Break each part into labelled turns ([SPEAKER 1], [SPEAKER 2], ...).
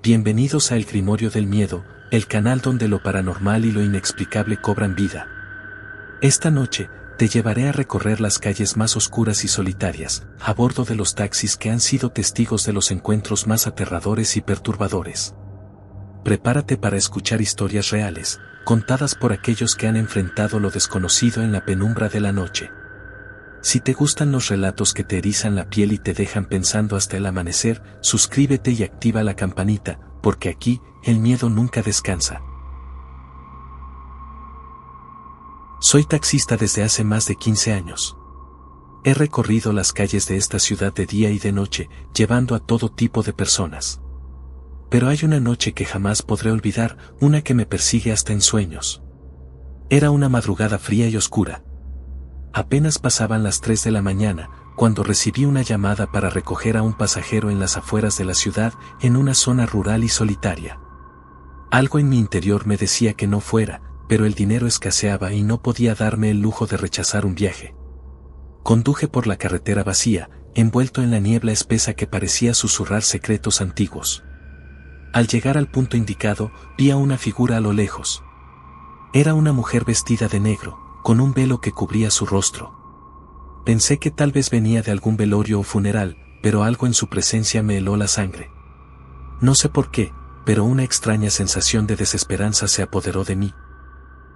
[SPEAKER 1] Bienvenidos a El Grimorio del Miedo, el canal donde lo paranormal y lo inexplicable cobran vida. Esta noche, te llevaré a recorrer las calles más oscuras y solitarias, a bordo de los taxis que han sido testigos de los encuentros más aterradores y perturbadores. Prepárate para escuchar historias reales, contadas por aquellos que han enfrentado lo desconocido en la penumbra de la noche. Si te gustan los relatos que te erizan la piel y te dejan pensando hasta el amanecer, suscríbete y activa la campanita, porque aquí, el miedo nunca descansa. Soy taxista desde hace más de 15 años. He recorrido las calles de esta ciudad de día y de noche, llevando a todo tipo de personas. Pero hay una noche que jamás podré olvidar, una que me persigue hasta en sueños. Era una madrugada fría y oscura. Apenas pasaban las 3 de la mañana, cuando recibí una llamada para recoger a un pasajero en las afueras de la ciudad, en una zona rural y solitaria. Algo en mi interior me decía que no fuera, pero el dinero escaseaba y no podía darme el lujo de rechazar un viaje. Conduje por la carretera vacía, envuelto en la niebla espesa que parecía susurrar secretos antiguos. Al llegar al punto indicado, vi a una figura a lo lejos. Era una mujer vestida de negro, con un velo que cubría su rostro. Pensé que tal vez venía de algún velorio o funeral, pero algo en su presencia me heló la sangre. No sé por qué, pero una extraña sensación de desesperanza se apoderó de mí.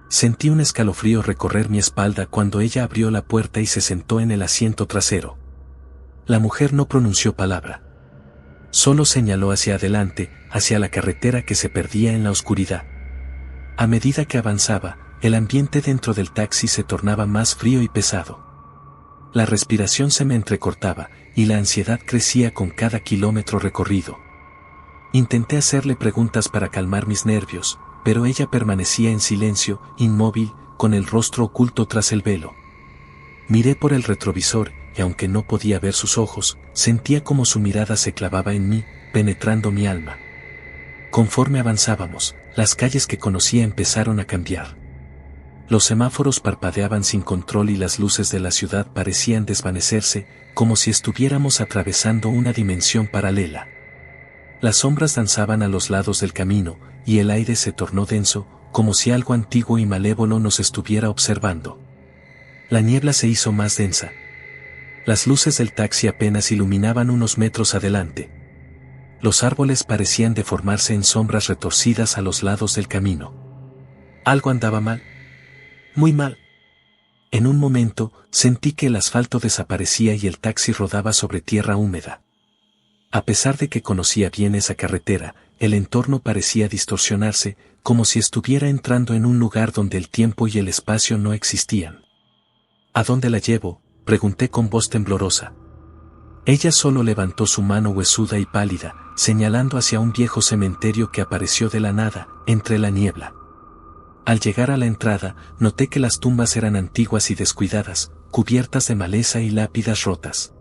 [SPEAKER 1] Sentí un escalofrío recorrer mi espalda cuando ella abrió la puerta y se sentó en el asiento trasero. La mujer no pronunció palabra. Solo señaló hacia adelante, hacia la carretera que se perdía en la oscuridad. A medida que avanzaba, el ambiente dentro del taxi se tornaba más frío y pesado. La respiración se me entrecortaba, y la ansiedad crecía con cada kilómetro recorrido. Intenté hacerle preguntas para calmar mis nervios, pero ella permanecía en silencio, inmóvil, con el rostro oculto tras el velo. Miré por el retrovisor, y aunque no podía ver sus ojos, sentía como su mirada se clavaba en mí, penetrando mi alma. Conforme avanzábamos, las calles que conocía empezaron a cambiar. Los semáforos parpadeaban sin control y las luces de la ciudad parecían desvanecerse, como si estuviéramos atravesando una dimensión paralela. Las sombras danzaban a los lados del camino, y el aire se tornó denso, como si algo antiguo y malévolo nos estuviera observando. La niebla se hizo más densa. Las luces del taxi apenas iluminaban unos metros adelante. Los árboles parecían deformarse en sombras retorcidas a los lados del camino. Algo andaba mal. Muy mal. En un momento, sentí que el asfalto desaparecía y el taxi rodaba sobre tierra húmeda. A pesar de que conocía bien esa carretera, el entorno parecía distorsionarse, como si estuviera entrando en un lugar donde el tiempo y el espacio no existían. ¿A dónde la llevo?, pregunté con voz temblorosa. Ella solo levantó su mano huesuda y pálida, señalando hacia un viejo cementerio que apareció de la nada, entre la niebla. Al llegar a la entrada, noté que las tumbas eran antiguas y descuidadas, cubiertas de maleza y lápidas rotas.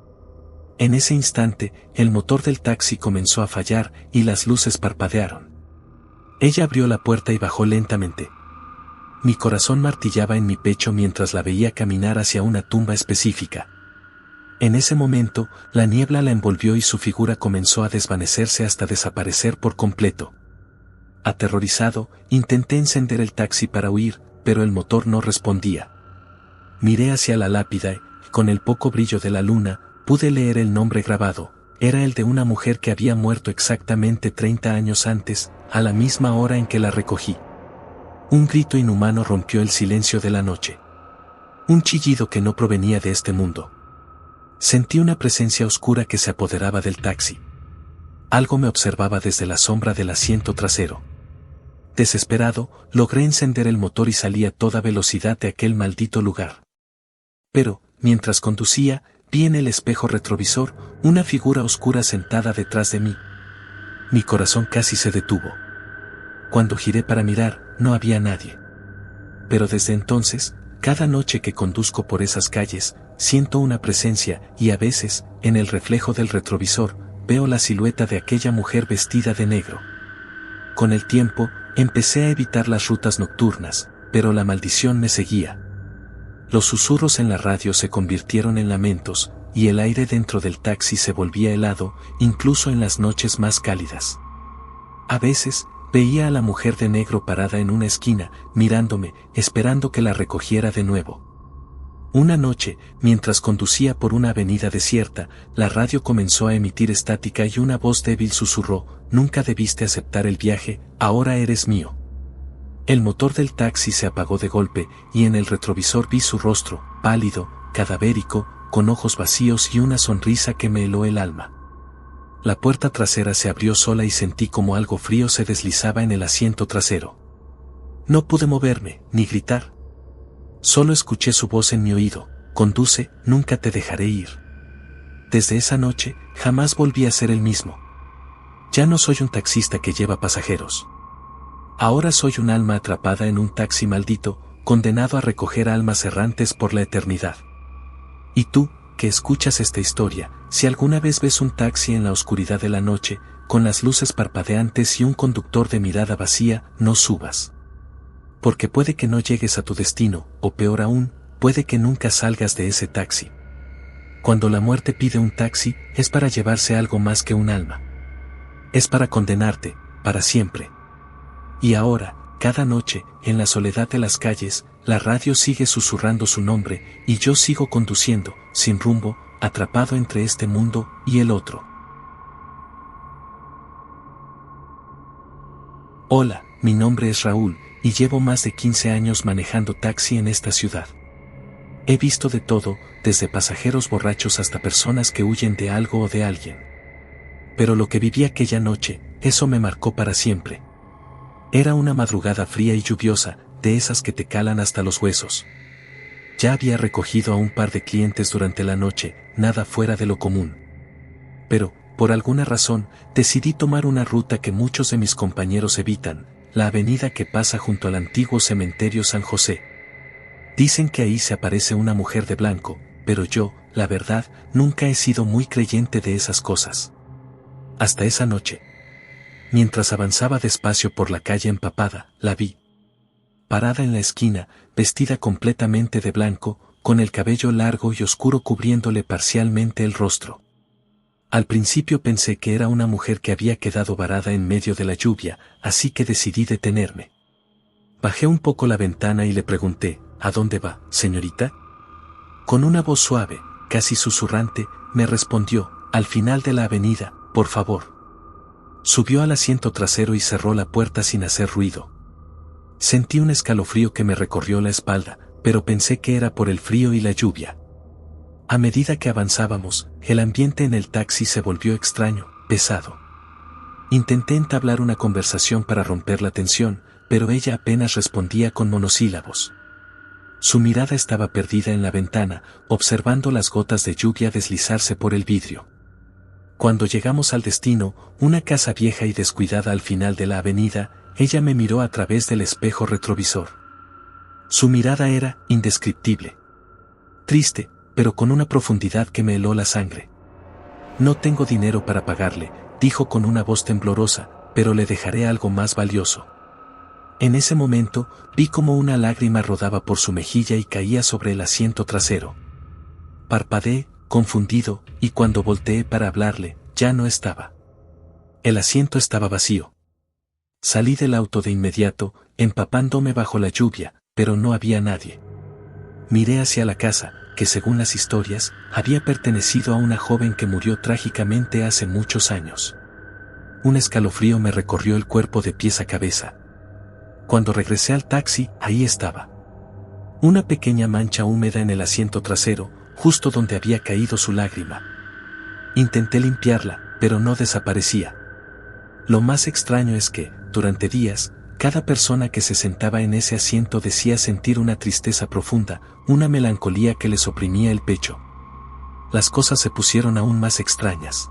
[SPEAKER 1] En ese instante, el motor del taxi comenzó a fallar y las luces parpadearon. Ella abrió la puerta y bajó lentamente. Mi corazón martillaba en mi pecho mientras la veía caminar hacia una tumba específica. En ese momento, la niebla la envolvió y su figura comenzó a desvanecerse hasta desaparecer por completo. Aterrorizado, intenté encender el taxi para huir, pero el motor no respondía. Miré hacia la lápida y, con el poco brillo de la luna, pude leer el nombre grabado. Era el de una mujer que había muerto exactamente 30 años antes, a la misma hora en que la recogí. Un grito inhumano rompió el silencio de la noche. Un chillido que no provenía de este mundo. Sentí una presencia oscura que se apoderaba del taxi. Algo me observaba desde la sombra del asiento trasero. Desesperado, logré encender el motor y salí a toda velocidad de aquel maldito lugar. Pero, mientras conducía, vi en el espejo retrovisor una figura oscura sentada detrás de mí. Mi corazón casi se detuvo. Cuando giré para mirar, no había nadie. Pero desde entonces, cada noche que conduzco por esas calles, siento una presencia y a veces, en el reflejo del retrovisor, veo la silueta de aquella mujer vestida de negro. Con el tiempo, empecé a evitar las rutas nocturnas, pero la maldición me seguía. Los susurros en la radio se convirtieron en lamentos, y el aire dentro del taxi se volvía helado, incluso en las noches más cálidas. A veces, veía a la mujer de negro parada en una esquina, mirándome, esperando que la recogiera de nuevo. Una noche, mientras conducía por una avenida desierta, la radio comenzó a emitir estática y una voz débil susurró: «Nunca debiste aceptar el viaje, ahora eres mío». El motor del taxi se apagó de golpe, y en el retrovisor vi su rostro, pálido, cadavérico, con ojos vacíos y una sonrisa que me heló el alma. La puerta trasera se abrió sola y sentí como algo frío se deslizaba en el asiento trasero. No pude moverme, ni gritar. Solo escuché su voz en mi oído: «Conduce, nunca te dejaré ir». Desde esa noche, jamás volví a ser el mismo. Ya no soy un taxista que lleva pasajeros. Ahora soy un alma atrapada en un taxi maldito, condenado a recoger almas errantes por la eternidad. Y tú, que escuchas esta historia, si alguna vez ves un taxi en la oscuridad de la noche, con las luces parpadeantes y un conductor de mirada vacía, no subas. Porque puede que no llegues a tu destino, o peor aún, puede que nunca salgas de ese taxi. Cuando la muerte pide un taxi, es para llevarse algo más que un alma. Es para condenarte, para siempre. Y ahora, cada noche, en la soledad de las calles, la radio sigue susurrando su nombre, y yo sigo conduciendo, sin rumbo, atrapado entre este mundo y el otro. Hola, mi nombre es Raúl, y llevo más de 15 años manejando taxi en esta ciudad. He visto de todo, desde pasajeros borrachos hasta personas que huyen de algo o de alguien. Pero lo que viví aquella noche, eso me marcó para siempre. Era una madrugada fría y lluviosa, de esas que te calan hasta los huesos. Ya había recogido a un par de clientes durante la noche, nada fuera de lo común. Pero, por alguna razón, decidí tomar una ruta que muchos de mis compañeros evitan, la avenida que pasa junto al antiguo cementerio San José. Dicen que ahí se aparece una mujer de blanco, pero yo, la verdad, nunca he sido muy creyente de esas cosas. Hasta esa noche. Mientras avanzaba despacio por la calle empapada, la vi. Parada en la esquina, vestida completamente de blanco, con el cabello largo y oscuro cubriéndole parcialmente el rostro. Al principio pensé que era una mujer que había quedado varada en medio de la lluvia, así que decidí detenerme. Bajé un poco la ventana y le pregunté: «¿A dónde va, señorita?». Con una voz suave, casi susurrante, me respondió: «Al final de la avenida, por favor». Subió al asiento trasero y cerró la puerta sin hacer ruido. Sentí un escalofrío que me recorrió la espalda, pero pensé que era por el frío y la lluvia. A medida que avanzábamos, el ambiente en el taxi se volvió extraño, pesado. Intenté entablar una conversación para romper la tensión, pero ella apenas respondía con monosílabos. Su mirada estaba perdida en la ventana, observando las gotas de lluvia deslizarse por el vidrio. Cuando llegamos al destino, una casa vieja y descuidada al final de la avenida, ella me miró a través del espejo retrovisor. Su mirada era indescriptible. Triste, pero con una profundidad que me heló la sangre. «No tengo dinero para pagarle», dijo con una voz temblorosa, «pero le dejaré algo más valioso». En ese momento, vi como una lágrima rodaba por su mejilla y caía sobre el asiento trasero. Parpadeé, confundido, y cuando volteé para hablarle, ya no estaba. El asiento estaba vacío. Salí del auto de inmediato, empapándome bajo la lluvia, pero no había nadie. Miré hacia la casa, que según las historias, había pertenecido a una joven que murió trágicamente hace muchos años. Un escalofrío me recorrió el cuerpo de pies a cabeza. Cuando regresé al taxi, ahí estaba. Una pequeña mancha húmeda en el asiento trasero, justo donde había caído su lágrima. Intenté limpiarla, pero no desaparecía. Lo más extraño es que, durante días, cada persona que se sentaba en ese asiento decía sentir una tristeza profunda, una melancolía que les oprimía el pecho. Las cosas se pusieron aún más extrañas.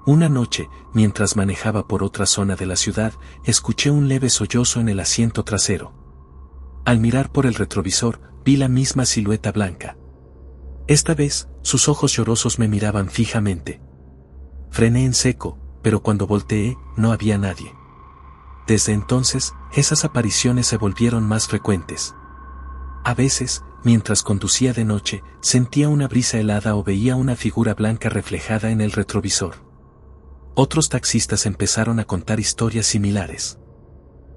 [SPEAKER 1] Una noche, mientras manejaba por otra zona de la ciudad, escuché un leve sollozo en el asiento trasero. Al mirar por el retrovisor, vi la misma silueta blanca. Esta vez, sus ojos llorosos me miraban fijamente. Frené en seco, pero cuando volteé, no había nadie. Desde entonces, esas apariciones se volvieron más frecuentes. A veces, mientras conducía de noche, sentía una brisa helada o veía una figura blanca reflejada en el retrovisor. Otros taxistas empezaron a contar historias similares.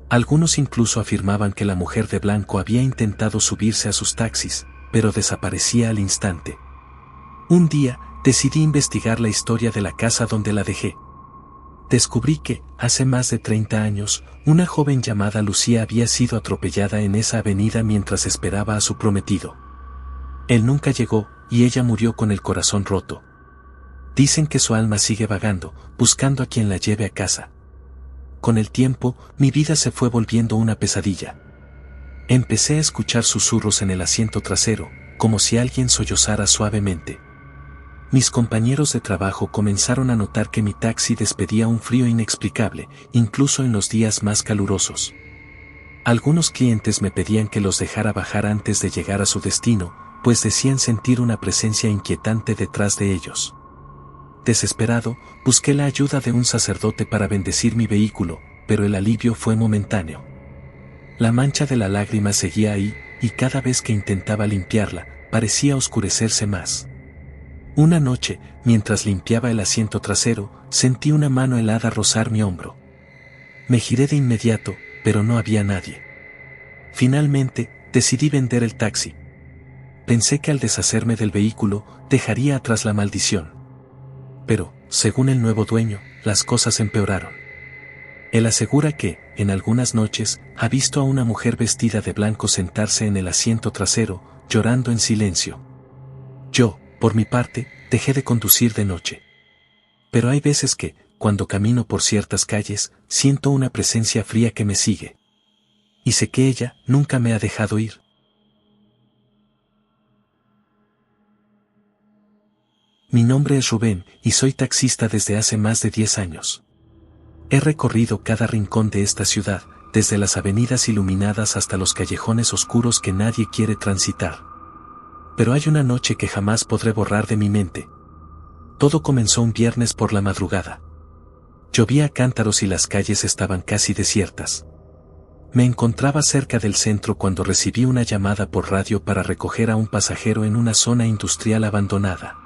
[SPEAKER 1] Algunos incluso afirmaban que la mujer de blanco había intentado subirse a sus taxis, pero desaparecía al instante. Un día, decidí investigar la historia de la casa donde la dejé. Descubrí que, hace más de 30 años, una joven llamada Lucía había sido atropellada en esa avenida mientras esperaba a su prometido. Él nunca llegó, y ella murió con el corazón roto. Dicen que su alma sigue vagando, buscando a quien la lleve a casa. Con el tiempo, mi vida se fue volviendo una pesadilla. Empecé a escuchar susurros en el asiento trasero, como si alguien sollozara suavemente. Mis compañeros de trabajo comenzaron a notar que mi taxi despedía un frío inexplicable, incluso en los días más calurosos. Algunos clientes me pedían que los dejara bajar antes de llegar a su destino, pues decían sentir una presencia inquietante detrás de ellos. Desesperado, busqué la ayuda de un sacerdote para bendecir mi vehículo, pero el alivio fue momentáneo. La mancha de la lágrima seguía ahí, y cada vez que intentaba limpiarla, parecía oscurecerse más. Una noche, mientras limpiaba el asiento trasero, sentí una mano helada rozar mi hombro. Me giré de inmediato, pero no había nadie. Finalmente, decidí vender el taxi. Pensé que al deshacerme del vehículo, dejaría atrás la maldición. Pero, según el nuevo dueño, las cosas empeoraron. Él asegura que, en algunas noches, ha visto a una mujer vestida de blanco sentarse en el asiento trasero, llorando en silencio. Yo, por mi parte, dejé de conducir de noche. Pero hay veces que, cuando camino por ciertas calles, siento una presencia fría que me sigue. Y sé que ella nunca me ha dejado ir. Mi nombre es Rubén, y soy taxista desde hace más de 10 años. He recorrido cada rincón de esta ciudad, desde las avenidas iluminadas hasta los callejones oscuros que nadie quiere transitar. Pero hay una noche que jamás podré borrar de mi mente. Todo comenzó un viernes por la madrugada. Llovía a cántaros y las calles estaban casi desiertas. Me encontraba cerca del centro cuando recibí una llamada por radio para recoger a un pasajero en una zona industrial abandonada.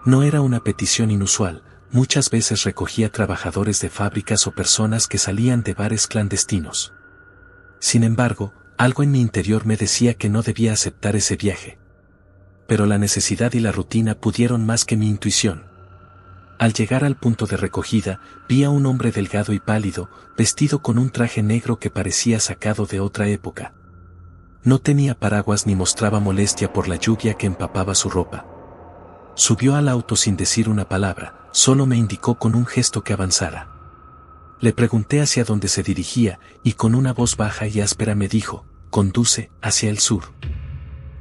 [SPEAKER 1] No era una petición inusual, muchas veces recogía trabajadores de fábricas o personas que salían de bares clandestinos. Sin embargo, algo en mi interior me decía que no debía aceptar ese viaje. Pero la necesidad y la rutina pudieron más que mi intuición. Al llegar al punto de recogida, vi a un hombre delgado y pálido, vestido con un traje negro que parecía sacado de otra época. No tenía paraguas ni mostraba molestia por la lluvia que empapaba su ropa. Subió al auto sin decir una palabra, solo me indicó con un gesto que avanzara. Le pregunté hacia dónde se dirigía, y con una voz baja y áspera me dijo: «Conduce hacia el sur».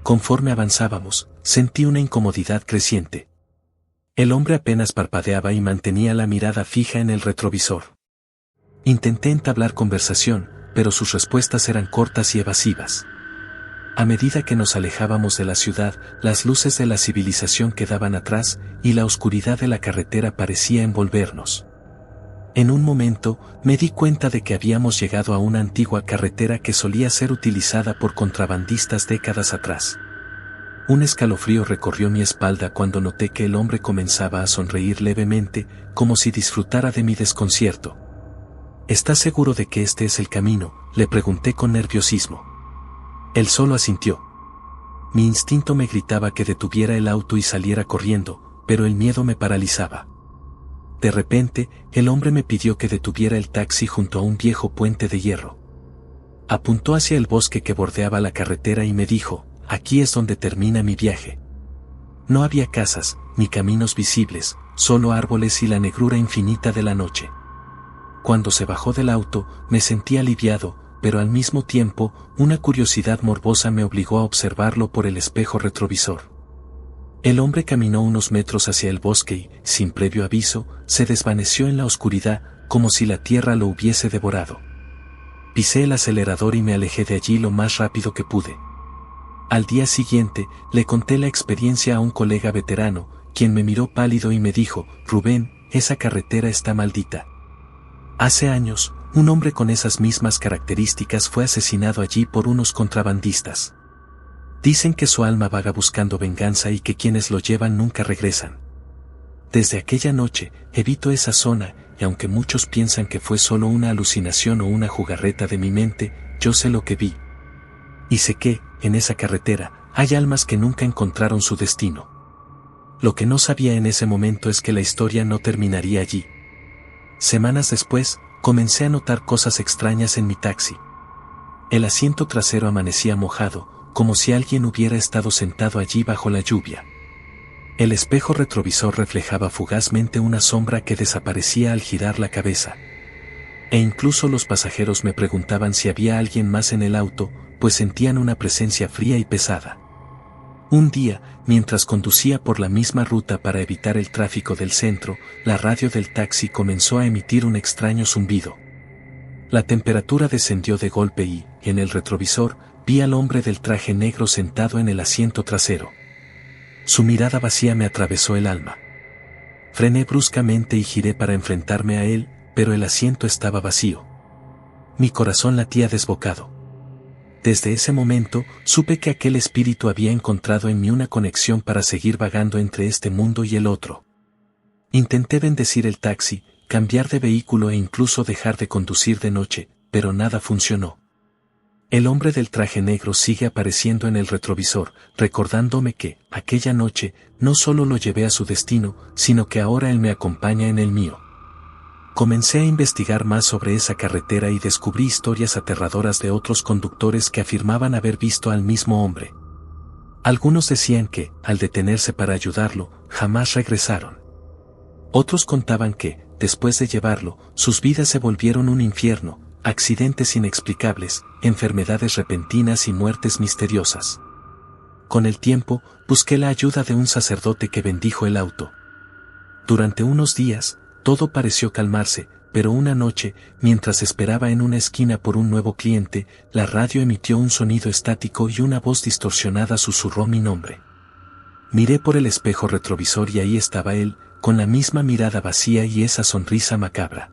[SPEAKER 1] Conforme avanzábamos, sentí una incomodidad creciente. El hombre apenas parpadeaba y mantenía la mirada fija en el retrovisor. Intenté entablar conversación, pero sus respuestas eran cortas y evasivas. A medida que nos alejábamos de la ciudad, las luces de la civilización quedaban atrás, y la oscuridad de la carretera parecía envolvernos. En un momento, me di cuenta de que habíamos llegado a una antigua carretera que solía ser utilizada por contrabandistas décadas atrás. Un escalofrío recorrió mi espalda cuando noté que el hombre comenzaba a sonreír levemente, como si disfrutara de mi desconcierto. «¿Estás seguro de que este es el camino?», le pregunté con nerviosismo. Él solo asintió. Mi instinto me gritaba que detuviera el auto y saliera corriendo, pero el miedo me paralizaba. De repente, el hombre me pidió que detuviera el taxi junto a un viejo puente de hierro. Apuntó hacia el bosque que bordeaba la carretera y me dijo: «Aquí es donde termina mi viaje». No había casas, ni caminos visibles, solo árboles y la negrura infinita de la noche. Cuando se bajó del auto, me sentí aliviado, pero al mismo tiempo, una curiosidad morbosa me obligó a observarlo por el espejo retrovisor. El hombre caminó unos metros hacia el bosque y, sin previo aviso, se desvaneció en la oscuridad, como si la tierra lo hubiese devorado. Pisé el acelerador y me alejé de allí lo más rápido que pude. Al día siguiente, le conté la experiencia a un colega veterano, quien me miró pálido y me dijo: «Rubén, esa carretera está maldita. Hace años, un hombre con esas mismas características fue asesinado allí por unos contrabandistas. Dicen que su alma vaga buscando venganza y que quienes lo llevan nunca regresan». Desde aquella noche, evito esa zona, y aunque muchos piensan que fue solo una alucinación o una jugarreta de mi mente, yo sé lo que vi. Y sé que, en esa carretera, hay almas que nunca encontraron su destino. Lo que no sabía en ese momento es que la historia no terminaría allí. Semanas después, comencé a notar cosas extrañas en mi taxi. El asiento trasero amanecía mojado, como si alguien hubiera estado sentado allí bajo la lluvia. El espejo retrovisor reflejaba fugazmente una sombra que desaparecía al girar la cabeza. E incluso los pasajeros me preguntaban si había alguien más en el auto, pues sentían una presencia fría y pesada. Un día, mientras conducía por la misma ruta para evitar el tráfico del centro, la radio del taxi comenzó a emitir un extraño zumbido. La temperatura descendió de golpe y, en el retrovisor, vi al hombre del traje negro sentado en el asiento trasero. Su mirada vacía me atravesó el alma. Frené bruscamente y giré para enfrentarme a él, pero el asiento estaba vacío. Mi corazón latía desbocado. Desde ese momento, supe que aquel espíritu había encontrado en mí una conexión para seguir vagando entre este mundo y el otro. Intenté bendecir el taxi, cambiar de vehículo e incluso dejar de conducir de noche, pero nada funcionó. El hombre del traje negro sigue apareciendo en el retrovisor, recordándome que, aquella noche, no solo lo llevé a su destino, sino que ahora él me acompaña en el mío. Comencé a investigar más sobre esa carretera y descubrí historias aterradoras de otros conductores que afirmaban haber visto al mismo hombre. Algunos decían que, al detenerse para ayudarlo, jamás regresaron. Otros contaban que, después de llevarlo, sus vidas se volvieron un infierno, accidentes inexplicables, enfermedades repentinas y muertes misteriosas. Con el tiempo, busqué la ayuda de un sacerdote que bendijo el auto. Durante unos días, todo pareció calmarse, pero una noche, mientras esperaba en una esquina por un nuevo cliente, la radio emitió un sonido estático y una voz distorsionada susurró mi nombre. Miré por el espejo retrovisor y ahí estaba él, con la misma mirada vacía y esa sonrisa macabra.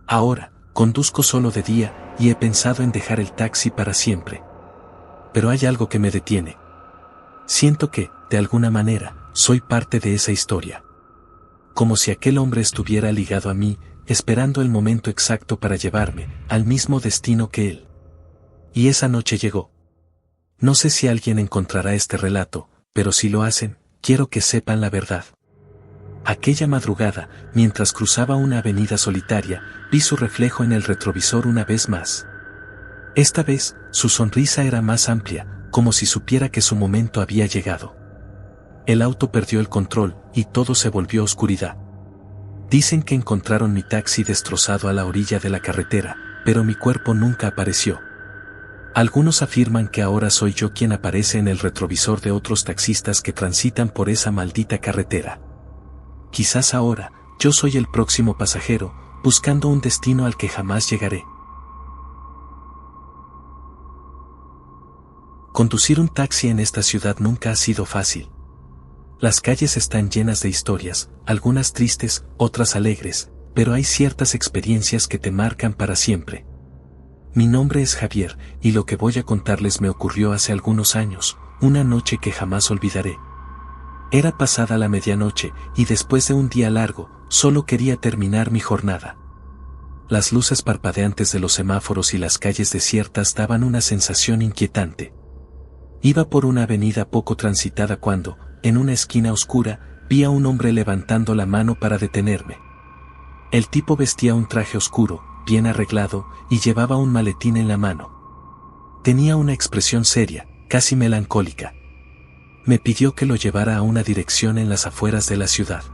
[SPEAKER 1] Ahora, conduzco solo de día, y he pensado en dejar el taxi para siempre. Pero hay algo que me detiene. Siento que, de alguna manera, soy parte de esa historia. Como si aquel hombre estuviera ligado a mí, esperando el momento exacto para llevarme al mismo destino que él. Y esa noche llegó. No sé si alguien encontrará este relato, pero si lo hacen, quiero que sepan la verdad. Aquella madrugada, mientras cruzaba una avenida solitaria, vi su reflejo en el retrovisor una vez más. Esta vez, su sonrisa era más amplia, como si supiera que su momento había llegado. El auto perdió el control, y todo se volvió oscuridad. Dicen que encontraron mi taxi destrozado a la orilla de la carretera, pero mi cuerpo nunca apareció. Algunos afirman que ahora soy yo quien aparece en el retrovisor de otros taxistas que transitan por esa maldita carretera. Quizás ahora, yo soy el próximo pasajero, buscando un destino al que jamás llegaré. Conducir un taxi en esta ciudad nunca ha sido fácil. Las calles están llenas de historias, algunas tristes, otras alegres, pero hay ciertas experiencias que te marcan para siempre. Mi nombre es Javier, y lo que voy a contarles me ocurrió hace algunos años, una noche que jamás olvidaré. Era pasada la medianoche, y después de un día largo, solo quería terminar mi jornada. Las luces parpadeantes de los semáforos y las calles desiertas daban una sensación inquietante. Iba por una avenida poco transitada cuando, en una esquina oscura, vi a un hombre levantando la mano para detenerme. El tipo vestía un traje oscuro, bien arreglado, y llevaba un maletín en la mano. Tenía una expresión seria, casi melancólica. Me pidió que lo llevara a una dirección en las afueras de la ciudad.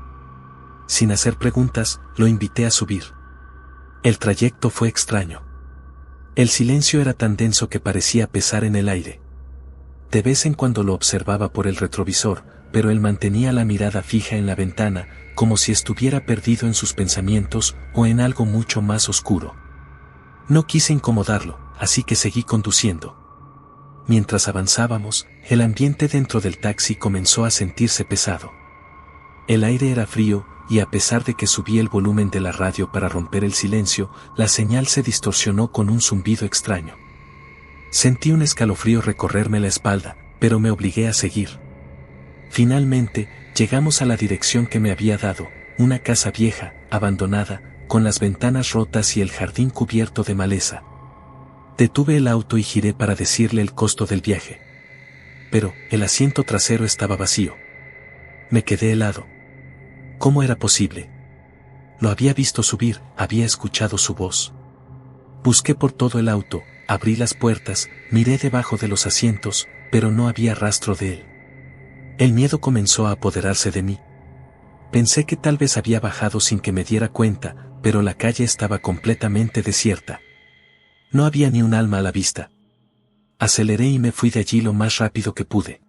[SPEAKER 1] Sin hacer preguntas, lo invité a subir. El trayecto fue extraño. El silencio era tan denso que parecía pesar en el aire. De vez en cuando lo observaba por el retrovisor, pero él mantenía la mirada fija en la ventana, como si estuviera perdido en sus pensamientos o en algo mucho más oscuro. No quise incomodarlo, así que seguí conduciendo. Mientras avanzábamos, el ambiente dentro del taxi comenzó a sentirse pesado. El aire era frío, y a pesar de que subí el volumen de la radio para romper el silencio, la señal se distorsionó con un zumbido extraño. Sentí un escalofrío recorrerme la espalda, pero me obligué a seguir. Finalmente, llegamos a la dirección que me había dado, una casa vieja, abandonada, con las ventanas rotas y el jardín cubierto de maleza. Detuve el auto y giré para decirle el costo del viaje. Pero el asiento trasero estaba vacío. Me quedé helado. ¿Cómo era posible? Lo había visto subir, había escuchado su voz. Busqué por todo el auto, abrí las puertas, miré debajo de los asientos, pero no había rastro de él. El miedo comenzó a apoderarse de mí. Pensé que tal vez había bajado sin que me diera cuenta, pero la calle estaba completamente desierta. No había ni un alma a la vista. Aceleré y me fui de allí lo más rápido que pude.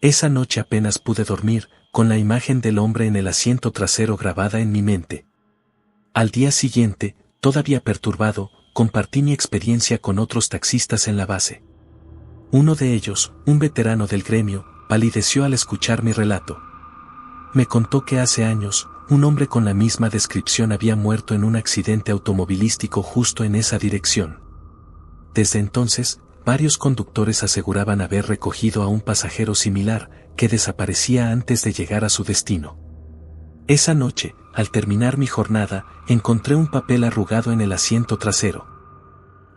[SPEAKER 1] Esa noche apenas pude dormir, con la imagen del hombre en el asiento trasero grabada en mi mente. Al día siguiente, todavía perturbado, compartí mi experiencia con otros taxistas en la base. Uno de ellos, un veterano del gremio, palideció al escuchar mi relato. Me contó que hace años, un hombre con la misma descripción había muerto en un accidente automovilístico justo en esa dirección. Desde entonces, varios conductores aseguraban haber recogido a un pasajero similar, que desaparecía antes de llegar a su destino. Esa noche, al terminar mi jornada, encontré un papel arrugado en el asiento trasero.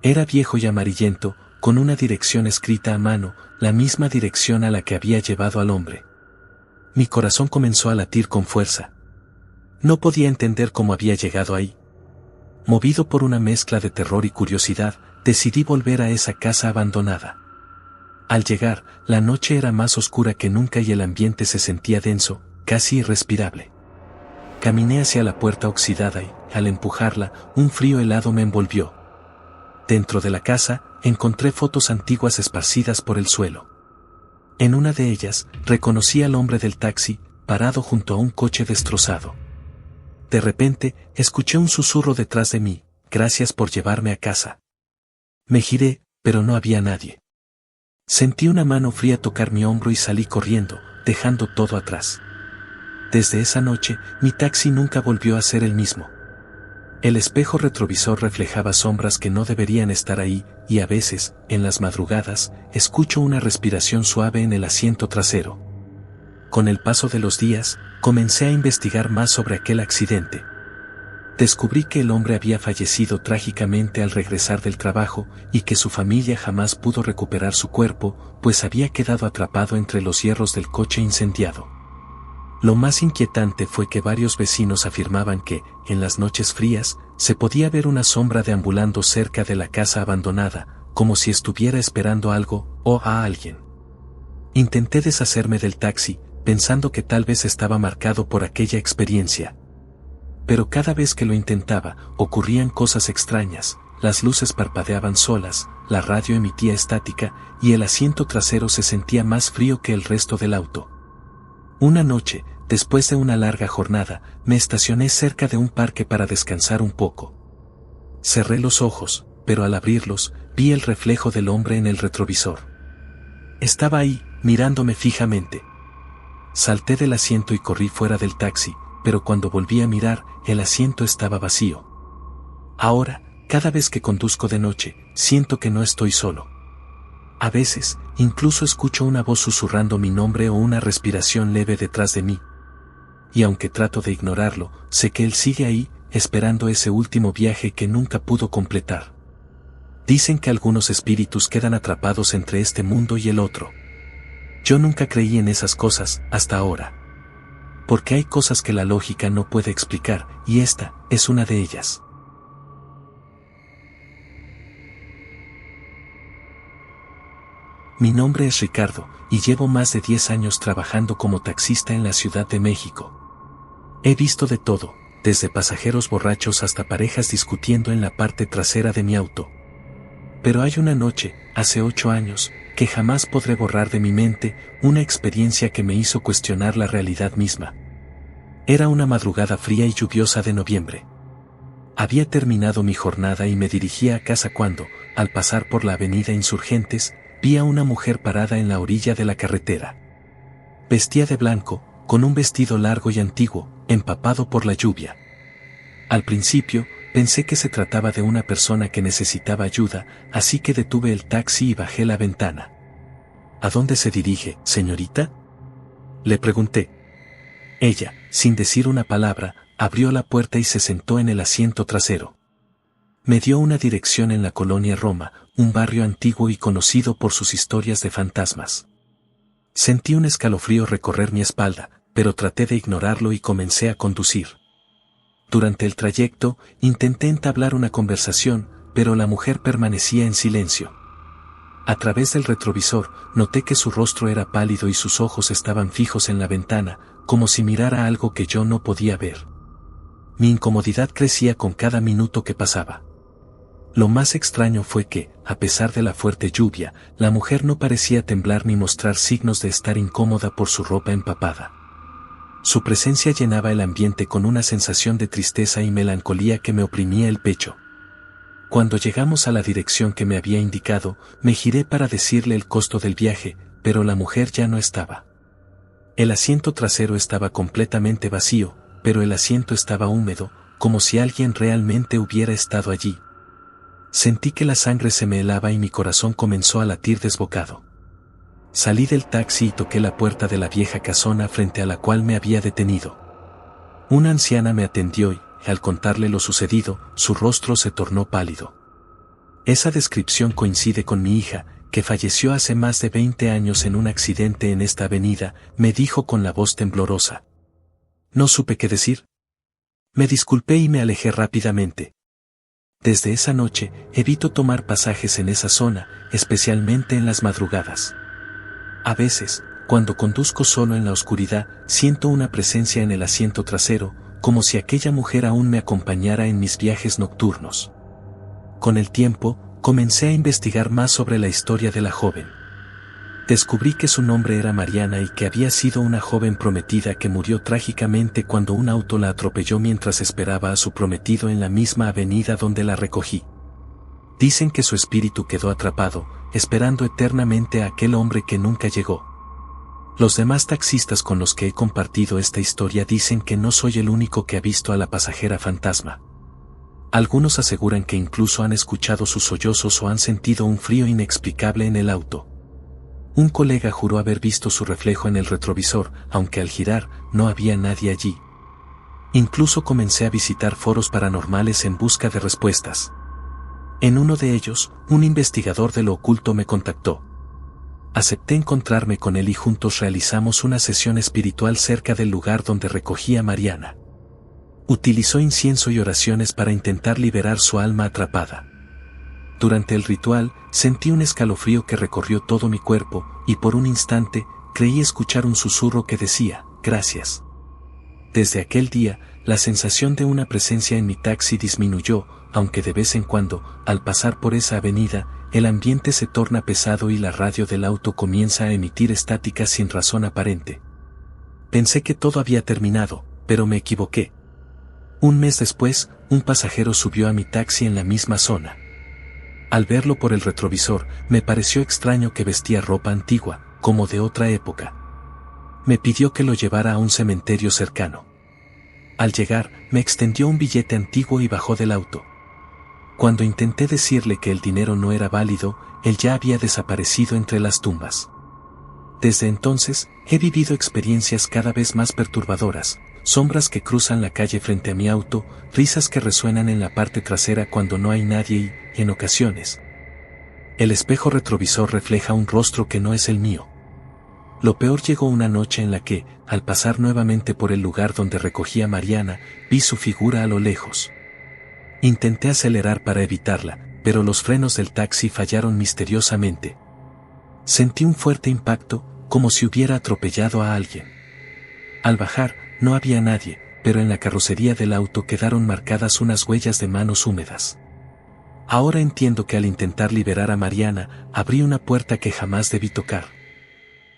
[SPEAKER 1] Era viejo y amarillento, con una dirección escrita a mano, la misma dirección a la que había llevado al hombre. Mi corazón comenzó a latir con fuerza. No podía entender cómo había llegado ahí. Movido por una mezcla de terror y curiosidad, decidí volver a esa casa abandonada. Al llegar, la noche era más oscura que nunca y el ambiente se sentía denso, casi irrespirable. Caminé hacia la puerta oxidada y, al empujarla, un frío helado me envolvió. Dentro de la casa, encontré fotos antiguas esparcidas por el suelo. En una de ellas, reconocí al hombre del taxi, parado junto a un coche destrozado. De repente, escuché un susurro detrás de mí: «Gracias por llevarme a casa». Me giré, pero no había nadie. Sentí una mano fría tocar mi hombro y salí corriendo, dejando todo atrás. Desde esa noche, mi taxi nunca volvió a ser el mismo. El espejo retrovisor reflejaba sombras que no deberían estar ahí, y a veces, en las madrugadas, escucho una respiración suave en el asiento trasero. Con el paso de los días, comencé a investigar más sobre aquel accidente. Descubrí que el hombre había fallecido trágicamente al regresar del trabajo y que su familia jamás pudo recuperar su cuerpo, pues había quedado atrapado entre los hierros del coche incendiado. Lo más inquietante fue que varios vecinos afirmaban que, en las noches frías, se podía ver una sombra deambulando cerca de la casa abandonada, como si estuviera esperando algo o a alguien. Intenté deshacerme del taxi, pensando que tal vez estaba marcado por aquella experiencia. Pero cada vez que lo intentaba, ocurrían cosas extrañas: las luces parpadeaban solas, la radio emitía estática, y el asiento trasero se sentía más frío que el resto del auto. Una noche, después de una larga jornada, me estacioné cerca de un parque para descansar un poco. Cerré los ojos, pero al abrirlos, vi el reflejo del hombre en el retrovisor. Estaba ahí, mirándome fijamente. Salté del asiento y corrí fuera del taxi, pero cuando volví a mirar, el asiento estaba vacío. Ahora, cada vez que conduzco de noche, siento que no estoy solo. A veces, incluso escucho una voz susurrando mi nombre o una respiración leve detrás de mí. Y aunque trato de ignorarlo, sé que él sigue ahí, esperando ese último viaje que nunca pudo completar. Dicen que algunos espíritus quedan atrapados entre este mundo y el otro. Yo nunca creí en esas cosas, hasta ahora. Porque hay cosas que la lógica no puede explicar, y esta es una de ellas. Mi nombre es Ricardo, y llevo más de 10 años trabajando como taxista en la Ciudad de México. He visto de todo, desde pasajeros borrachos hasta parejas discutiendo en la parte trasera de mi auto. Pero hay una noche, hace 8 años, que jamás podré borrar de mi mente, una experiencia que me hizo cuestionar la realidad misma. Era una madrugada fría y lluviosa de noviembre. Había terminado mi jornada y me dirigía a casa cuando, al pasar por la avenida Insurgentes, vi a una mujer parada en la orilla de la carretera. Vestía de blanco, con un vestido largo y antiguo, empapado por la lluvia. Al principio, pensé que se trataba de una persona que necesitaba ayuda, así que detuve el taxi y bajé la ventana. ¿A dónde se dirige, señorita?, le pregunté. Ella, sin decir una palabra, abrió la puerta y se sentó en el asiento trasero. Me dio una dirección en la colonia Roma, un barrio antiguo y conocido por sus historias de fantasmas. Sentí un escalofrío recorrer mi espalda, pero traté de ignorarlo y comencé a conducir. Durante el trayecto, intenté entablar una conversación, pero la mujer permanecía en silencio. A través del retrovisor, noté que su rostro era pálido y sus ojos estaban fijos en la ventana, como si mirara algo que yo no podía ver. Mi incomodidad crecía con cada minuto que pasaba. Lo más extraño fue que, a pesar de la fuerte lluvia, la mujer no parecía temblar ni mostrar signos de estar incómoda por su ropa empapada. Su presencia llenaba el ambiente con una sensación de tristeza y melancolía que me oprimía el pecho. Cuando llegamos a la dirección que me había indicado, me giré para decirle el costo del viaje, pero la mujer ya no estaba. El asiento trasero estaba completamente vacío, pero el asiento estaba húmedo, como si alguien realmente hubiera estado allí. Sentí que la sangre se me helaba y mi corazón comenzó a latir desbocado. Salí del taxi y toqué la puerta de la vieja casona frente a la cual me había detenido. Una anciana me atendió y, al contarle lo sucedido, su rostro se tornó pálido. Esa descripción coincide con mi hija, que falleció hace más de 20 años en un accidente en esta avenida, me dijo con la voz temblorosa. No supe qué decir. Me disculpé y me alejé rápidamente. Desde esa noche, evito tomar pasajes en esa zona, especialmente en las madrugadas. A veces, cuando conduzco solo en la oscuridad, siento una presencia en el asiento trasero, como si aquella mujer aún me acompañara en mis viajes nocturnos. Con el tiempo, comencé a investigar más sobre la historia de la joven. Descubrí que su nombre era Mariana y que había sido una joven prometida que murió trágicamente cuando un auto la atropelló mientras esperaba a su prometido en la misma avenida donde la recogí. Dicen que su espíritu quedó atrapado, esperando eternamente a aquel hombre que nunca llegó. Los demás taxistas con los que he compartido esta historia dicen que no soy el único que ha visto a la pasajera fantasma. Algunos aseguran que incluso han escuchado sus sollozos o han sentido un frío inexplicable en el auto. Un colega juró haber visto su reflejo en el retrovisor, aunque al girar, no había nadie allí. Incluso comencé a visitar foros paranormales en busca de respuestas. En uno de ellos, un investigador de lo oculto me contactó. Acepté encontrarme con él y juntos realizamos una sesión espiritual cerca del lugar donde recogí a Mariana. Utilizó incienso y oraciones para intentar liberar su alma atrapada. Durante el ritual, sentí un escalofrío que recorrió todo mi cuerpo, y por un instante, creí escuchar un susurro que decía, gracias. Desde aquel día, la sensación de una presencia en mi taxi disminuyó, aunque de vez en cuando, al pasar por esa avenida, el ambiente se torna pesado y la radio del auto comienza a emitir estáticas sin razón aparente. Pensé que todo había terminado, pero me equivoqué. Un mes después, un pasajero subió a mi taxi en la misma zona. Al verlo por el retrovisor, me pareció extraño que vestía ropa antigua, como de otra época. Me pidió que lo llevara a un cementerio cercano. Al llegar, me extendió un billete antiguo y bajó del auto. Cuando intenté decirle que el dinero no era válido, él ya había desaparecido entre las tumbas. Desde entonces, he vivido experiencias cada vez más perturbadoras, sombras que cruzan la calle frente a mi auto, risas que resuenan en la parte trasera cuando no hay nadie y, en ocasiones, el espejo retrovisor refleja un rostro que no es el mío. Lo peor llegó una noche en la que, al pasar nuevamente por el lugar donde recogí a Mariana, vi su figura a lo lejos. Intenté acelerar para evitarla, pero los frenos del taxi fallaron misteriosamente. Sentí un fuerte impacto, como si hubiera atropellado a alguien. Al bajar, no había nadie, pero en la carrocería del auto quedaron marcadas unas huellas de manos húmedas. Ahora entiendo que al intentar liberar a Mariana, abrí una puerta que jamás debí tocar.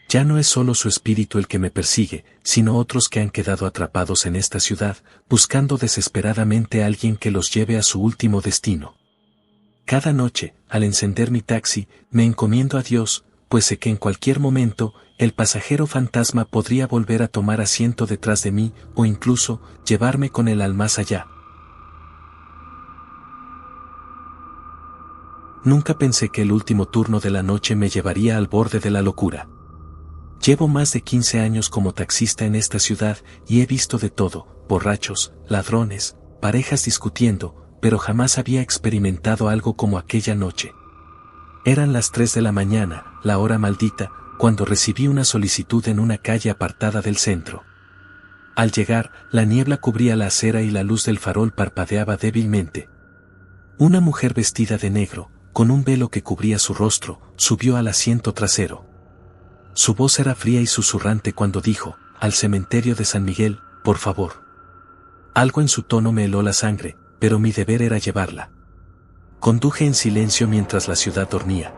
[SPEAKER 1] Ya no es solo su espíritu el que me persigue, sino otros que han quedado atrapados en esta ciudad, buscando desesperadamente a alguien que los lleve a su último destino. Cada noche, al encender mi taxi, me encomiendo a Dios, pues sé que en cualquier momento, el pasajero fantasma podría volver a tomar asiento detrás de mí, o incluso, llevarme con él al más allá. Nunca pensé que el último turno de la noche me llevaría al borde de la locura. Llevo más de 15 años como taxista en esta ciudad y he visto de todo, borrachos, ladrones, parejas discutiendo, pero jamás había experimentado algo como aquella noche. Eran las 3 de la mañana, la hora maldita, cuando recibí una solicitud en una calle apartada del centro. Al llegar, la niebla cubría la acera y la luz del farol parpadeaba débilmente. Una mujer vestida de negro, con un velo que cubría su rostro, subió al asiento trasero. Su voz era fría y susurrante cuando dijo, «Al cementerio de San Miguel, por favor». Algo en su tono me heló la sangre, pero mi deber era llevarla. Conduje en silencio mientras la ciudad dormía.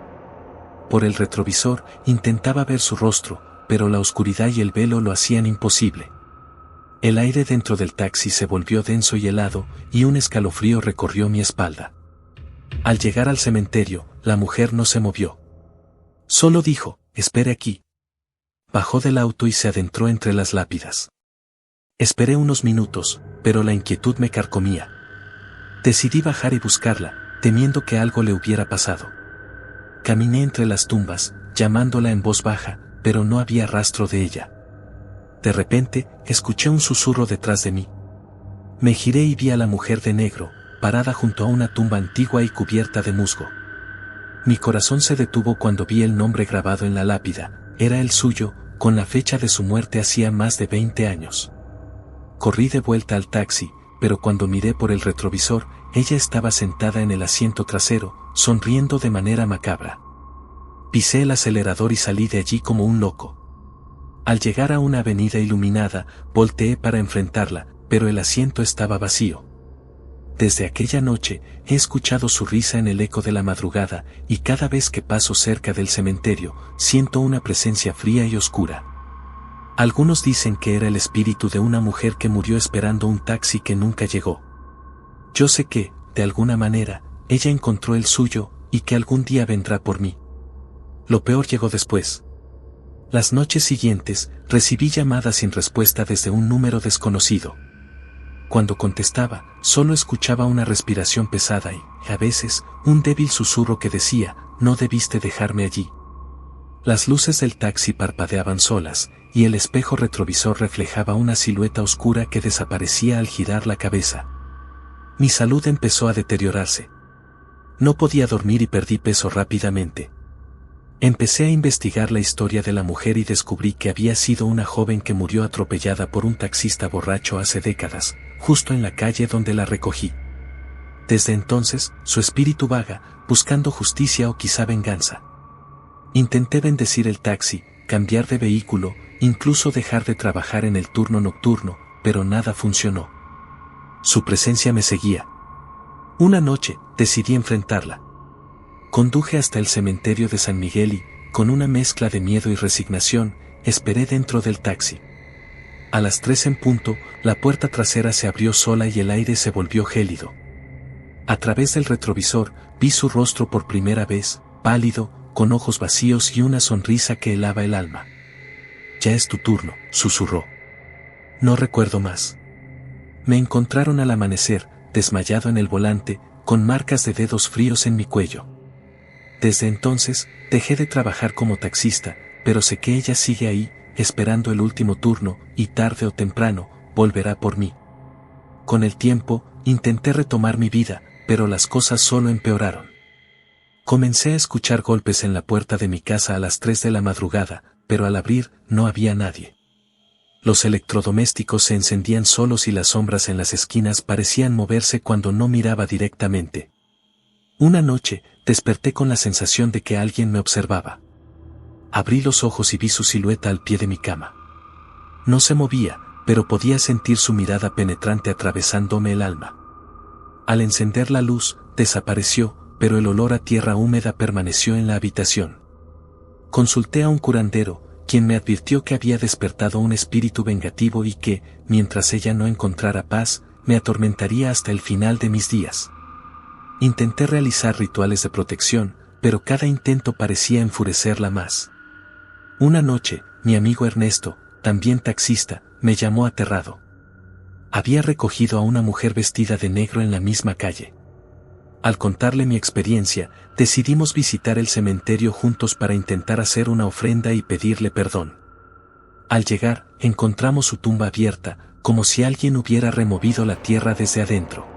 [SPEAKER 1] Por el retrovisor, intentaba ver su rostro, pero la oscuridad y el velo lo hacían imposible. El aire dentro del taxi se volvió denso y helado, y un escalofrío recorrió mi espalda. Al llegar al cementerio, la mujer no se movió. Solo dijo, «Espere aquí». Bajó del auto y se adentró entre las lápidas. Esperé unos minutos, pero la inquietud me carcomía. Decidí bajar y buscarla, temiendo que algo le hubiera pasado. Caminé entre las tumbas, llamándola en voz baja, pero no había rastro de ella. De repente, escuché un susurro detrás de mí. Me giré y vi a la mujer de negro, parada junto a una tumba antigua y cubierta de musgo. Mi corazón se detuvo cuando vi el nombre grabado en la lápida, era el suyo, con la fecha de su muerte hacía más de 20 años. Corrí de vuelta al taxi, pero cuando miré por el retrovisor, ella estaba sentada en el asiento trasero, sonriendo de manera macabra. Pisé el acelerador y salí de allí como un loco. Al llegar a una avenida iluminada, volteé para enfrentarla, pero el asiento estaba vacío. Desde aquella noche, he escuchado su risa en el eco de la madrugada, y cada vez que paso cerca del cementerio, siento una presencia fría y oscura. Algunos dicen que era el espíritu de una mujer que murió esperando un taxi que nunca llegó. Yo sé que, de alguna manera, ella encontró el suyo, y que algún día vendrá por mí. Lo peor llegó después. Las noches siguientes, recibí llamadas sin respuesta desde un número desconocido. Cuando contestaba, solo escuchaba una respiración pesada y, a veces, un débil susurro que decía, «No debiste dejarme allí». Las luces del taxi parpadeaban solas, y el espejo retrovisor reflejaba una silueta oscura que desaparecía al girar la cabeza. Mi salud empezó a deteriorarse. No podía dormir y perdí peso rápidamente. Empecé a investigar la historia de la mujer y descubrí que había sido una joven que murió atropellada por un taxista borracho hace décadas, justo en la calle donde la recogí. Desde entonces, su espíritu vaga, buscando justicia o quizá venganza. Intenté bendecir el taxi, cambiar de vehículo, incluso dejar de trabajar en el turno nocturno, pero nada funcionó. Su presencia me seguía. Una noche, decidí enfrentarla. Conduje hasta el cementerio de San Miguel y, con una mezcla de miedo y resignación, esperé dentro del taxi. A las 3 en punto, la puerta trasera se abrió sola y el aire se volvió gélido. A través del retrovisor, vi su rostro por primera vez, pálido, con ojos vacíos y una sonrisa que helaba el alma. «Ya es tu turno», susurró. No recuerdo más. Me encontraron al amanecer, desmayado en el volante, con marcas de dedos fríos en mi cuello. Desde entonces, dejé de trabajar como taxista, pero sé que ella sigue ahí, esperando el último turno, y tarde o temprano, volverá por mí. Con el tiempo, intenté retomar mi vida, pero las cosas solo empeoraron. Comencé a escuchar golpes en la puerta de mi casa a las 3 de la madrugada, pero al abrir, no había nadie. Los electrodomésticos se encendían solos y las sombras en las esquinas parecían moverse cuando no miraba directamente. Una noche, desperté con la sensación de que alguien me observaba. Abrí los ojos y vi su silueta al pie de mi cama. No se movía, pero podía sentir su mirada penetrante atravesándome el alma. Al encender la luz, desapareció, pero el olor a tierra húmeda permaneció en la habitación. Consulté a un curandero, quien me advirtió que había despertado un espíritu vengativo y que, mientras ella no encontrara paz, me atormentaría hasta el final de mis días. Intenté realizar rituales de protección, pero cada intento parecía enfurecerla más. Una noche, mi amigo Ernesto, también taxista, me llamó aterrado. Había recogido a una mujer vestida de negro en la misma calle. Al contarle mi experiencia, decidimos visitar el cementerio juntos para intentar hacer una ofrenda y pedirle perdón. Al llegar, encontramos su tumba abierta, como si alguien hubiera removido la tierra desde adentro.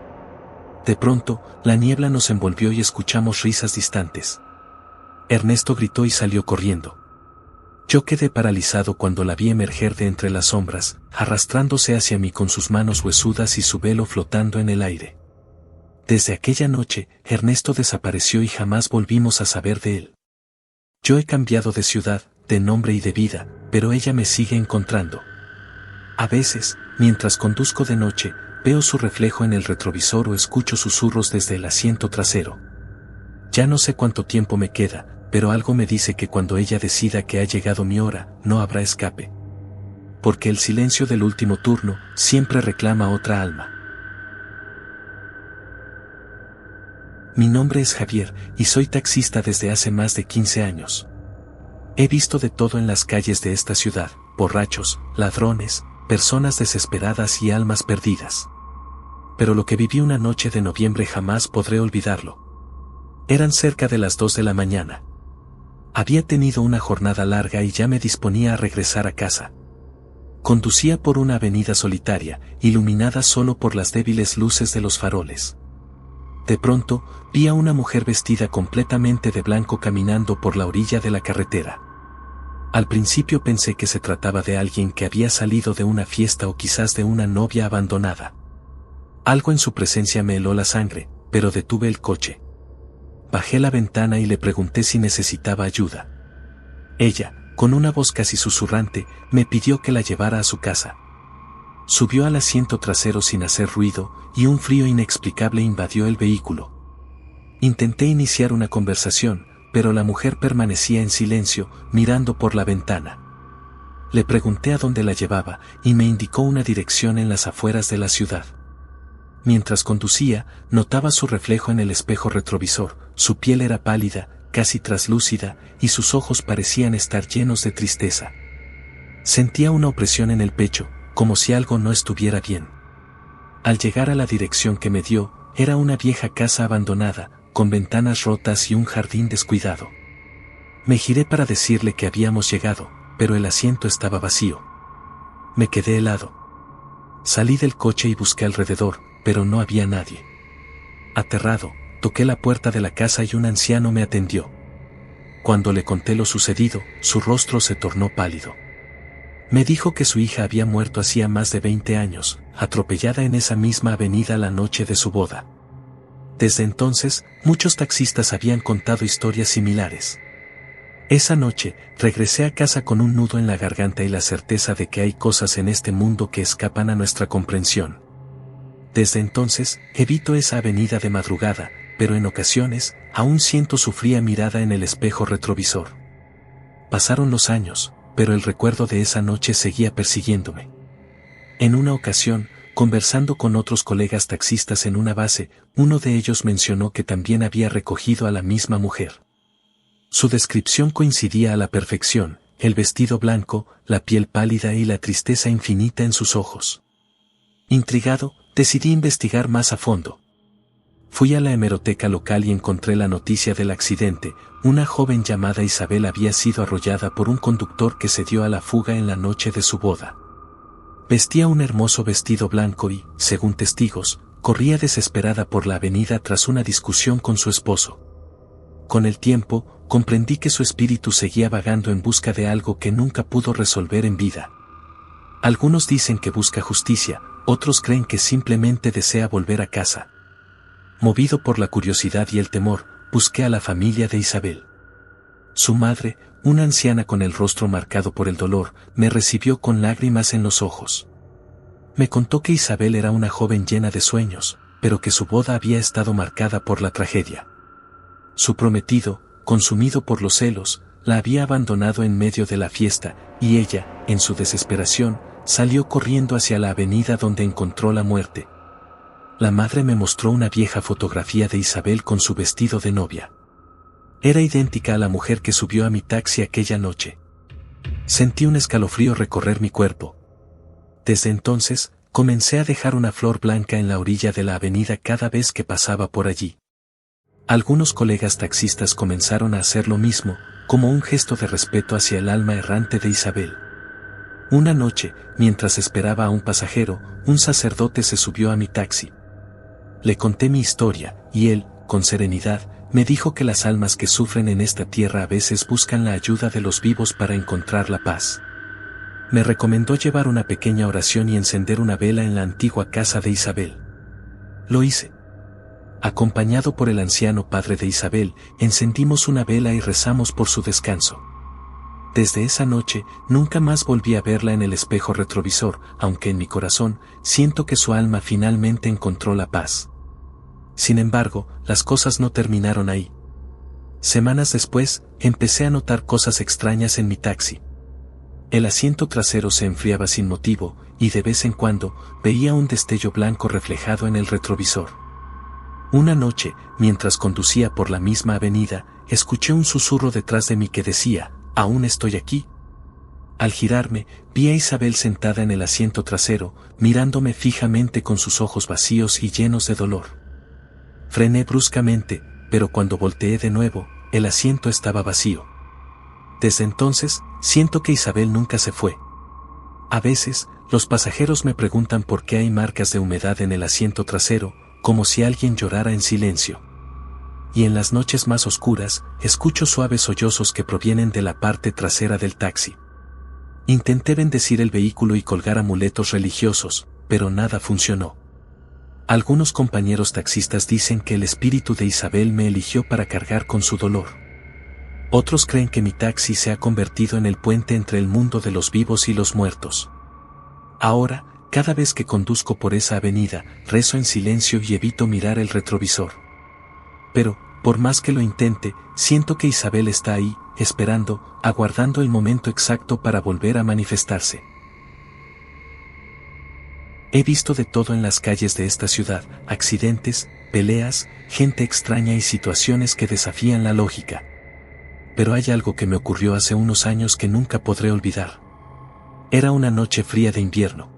[SPEAKER 1] De pronto, la niebla nos envolvió y escuchamos risas distantes. Ernesto gritó y salió corriendo. Yo quedé paralizado cuando la vi emerger de entre las sombras, arrastrándose hacia mí con sus manos huesudas y su velo flotando en el aire. Desde aquella noche, Ernesto desapareció y jamás volvimos a saber de él. Yo he cambiado de ciudad, de nombre y de vida, pero ella me sigue encontrando. A veces, mientras conduzco de noche, veo su reflejo en el retrovisor o escucho susurros desde el asiento trasero. Ya no sé cuánto tiempo me queda, pero algo me dice que cuando ella decida que ha llegado mi hora, no habrá escape. Porque el silencio del último turno siempre reclama otra alma. Mi nombre es Javier, y soy taxista desde hace más de 15 años. He visto de todo en las calles de esta ciudad: borrachos, ladrones, personas desesperadas y almas perdidas. Pero lo que viví una noche de noviembre jamás podré olvidarlo. Eran cerca de las 2 de la mañana. Había tenido una jornada larga y ya me disponía a regresar a casa. Conducía por una avenida solitaria, iluminada solo por las débiles luces de los faroles. De pronto, vi a una mujer vestida completamente de blanco caminando por la orilla de la carretera. Al principio pensé que se trataba de alguien que había salido de una fiesta o quizás de una novia abandonada. Algo en su presencia me heló la sangre, pero detuve el coche. Bajé la ventana y le pregunté si necesitaba ayuda. Ella, con una voz casi susurrante, me pidió que la llevara a su casa. Subió al asiento trasero sin hacer ruido, y un frío inexplicable invadió el vehículo. Intenté iniciar una conversación, pero la mujer permanecía en silencio, mirando por la ventana. Le pregunté a dónde la llevaba, y me indicó una dirección en las afueras de la ciudad. Mientras conducía, notaba su reflejo en el espejo retrovisor. Su piel era pálida, casi traslúcida, y sus ojos parecían estar llenos de tristeza. Sentía una opresión en el pecho, como si algo no estuviera bien. Al llegar a la dirección que me dio, era una vieja casa abandonada, con ventanas rotas y un jardín descuidado. Me giré para decirle que habíamos llegado, pero el asiento estaba vacío. Me quedé helado. Salí del coche y busqué alrededor, pero no había nadie. Aterrado, toqué la puerta de la casa y un anciano me atendió. Cuando le conté lo sucedido, su rostro se tornó pálido. Me dijo que su hija había muerto hacía más de 20 años, atropellada en esa misma avenida la noche de su boda. Desde entonces, muchos taxistas habían contado historias similares. Esa noche, regresé a casa con un nudo en la garganta y la certeza de que hay cosas en este mundo que escapan a nuestra comprensión. Desde entonces, evito esa avenida de madrugada, pero en ocasiones, aún siento su fría mirada en el espejo retrovisor. Pasaron los años, pero el recuerdo de esa noche seguía persiguiéndome. En una ocasión, conversando con otros colegas taxistas en una base, uno de ellos mencionó que también había recogido a la misma mujer. Su descripción coincidía a la perfección: el vestido blanco, la piel pálida y la tristeza infinita en sus ojos. Intrigado, decidí investigar más a fondo. Fui a la hemeroteca local y encontré la noticia del accidente. Una joven llamada Isabel había sido arrollada por un conductor que se dio a la fuga en la noche de su boda. Vestía un hermoso vestido blanco y, según testigos, corría desesperada por la avenida tras una discusión con su esposo. Con el tiempo, comprendí que su espíritu seguía vagando en busca de algo que nunca pudo resolver en vida. Algunos dicen que busca justicia, otros creen que simplemente desea volver a casa. Movido por la curiosidad y el temor, busqué a la familia de Isabel. Su madre, una anciana con el rostro marcado por el dolor, me recibió con lágrimas en los ojos. Me contó que Isabel era una joven llena de sueños, pero que su boda había estado marcada por la tragedia. Su prometido, consumido por los celos, la había abandonado en medio de la fiesta, y ella, en su desesperación, salió corriendo hacia la avenida donde encontró la muerte. La madre me mostró una vieja fotografía de Isabel con su vestido de novia. Era idéntica a la mujer que subió a mi taxi aquella noche. Sentí un escalofrío recorrer mi cuerpo. Desde entonces, comencé a dejar una flor blanca en la orilla de la avenida cada vez que pasaba por allí. Algunos colegas taxistas comenzaron a hacer lo mismo, como un gesto de respeto hacia el alma errante de Isabel. Una noche, mientras esperaba a un pasajero, un sacerdote se subió a mi taxi. Le conté mi historia, y él, con serenidad, me dijo que las almas que sufren en esta tierra a veces buscan la ayuda de los vivos para encontrar la paz. Me recomendó llevar una pequeña oración y encender una vela en la antigua casa de Isabel. Lo hice. Acompañado por el anciano padre de Isabel, encendimos una vela y rezamos por su descanso. Desde esa noche, nunca más volví a verla en el espejo retrovisor, aunque en mi corazón, siento que su alma finalmente encontró la paz. Sin embargo, las cosas no terminaron ahí. Semanas después, empecé a notar cosas extrañas en mi taxi. El asiento trasero se enfriaba sin motivo, y de vez en cuando, veía un destello blanco reflejado en el retrovisor. Una noche, mientras conducía por la misma avenida, escuché un susurro detrás de mí que decía, «¿Aún estoy aquí?». Al girarme, vi a Isabel sentada en el asiento trasero, mirándome fijamente con sus ojos vacíos y llenos de dolor. Frené bruscamente, pero cuando volteé de nuevo, el asiento estaba vacío. Desde entonces, siento que Isabel nunca se fue. A veces, los pasajeros me preguntan por qué hay marcas de humedad en el asiento trasero, como si alguien llorara en silencio. Y en las noches más oscuras, escucho suaves sollozos que provienen de la parte trasera del taxi. Intenté bendecir el vehículo y colgar amuletos religiosos, pero nada funcionó. Algunos compañeros taxistas dicen que el espíritu de Isabel me eligió para cargar con su dolor. Otros creen que mi taxi se ha convertido en el puente entre el mundo de los vivos y los muertos. Ahora, cada vez que conduzco por esa avenida, rezo en silencio y evito mirar el retrovisor. Pero, por más que lo intente, siento que Isabel está ahí, esperando, aguardando el momento exacto para volver a manifestarse. He visto de todo en las calles de esta ciudad, accidentes, peleas, gente extraña y situaciones que desafían la lógica. Pero hay algo que me ocurrió hace unos años que nunca podré olvidar. Era una noche fría de invierno.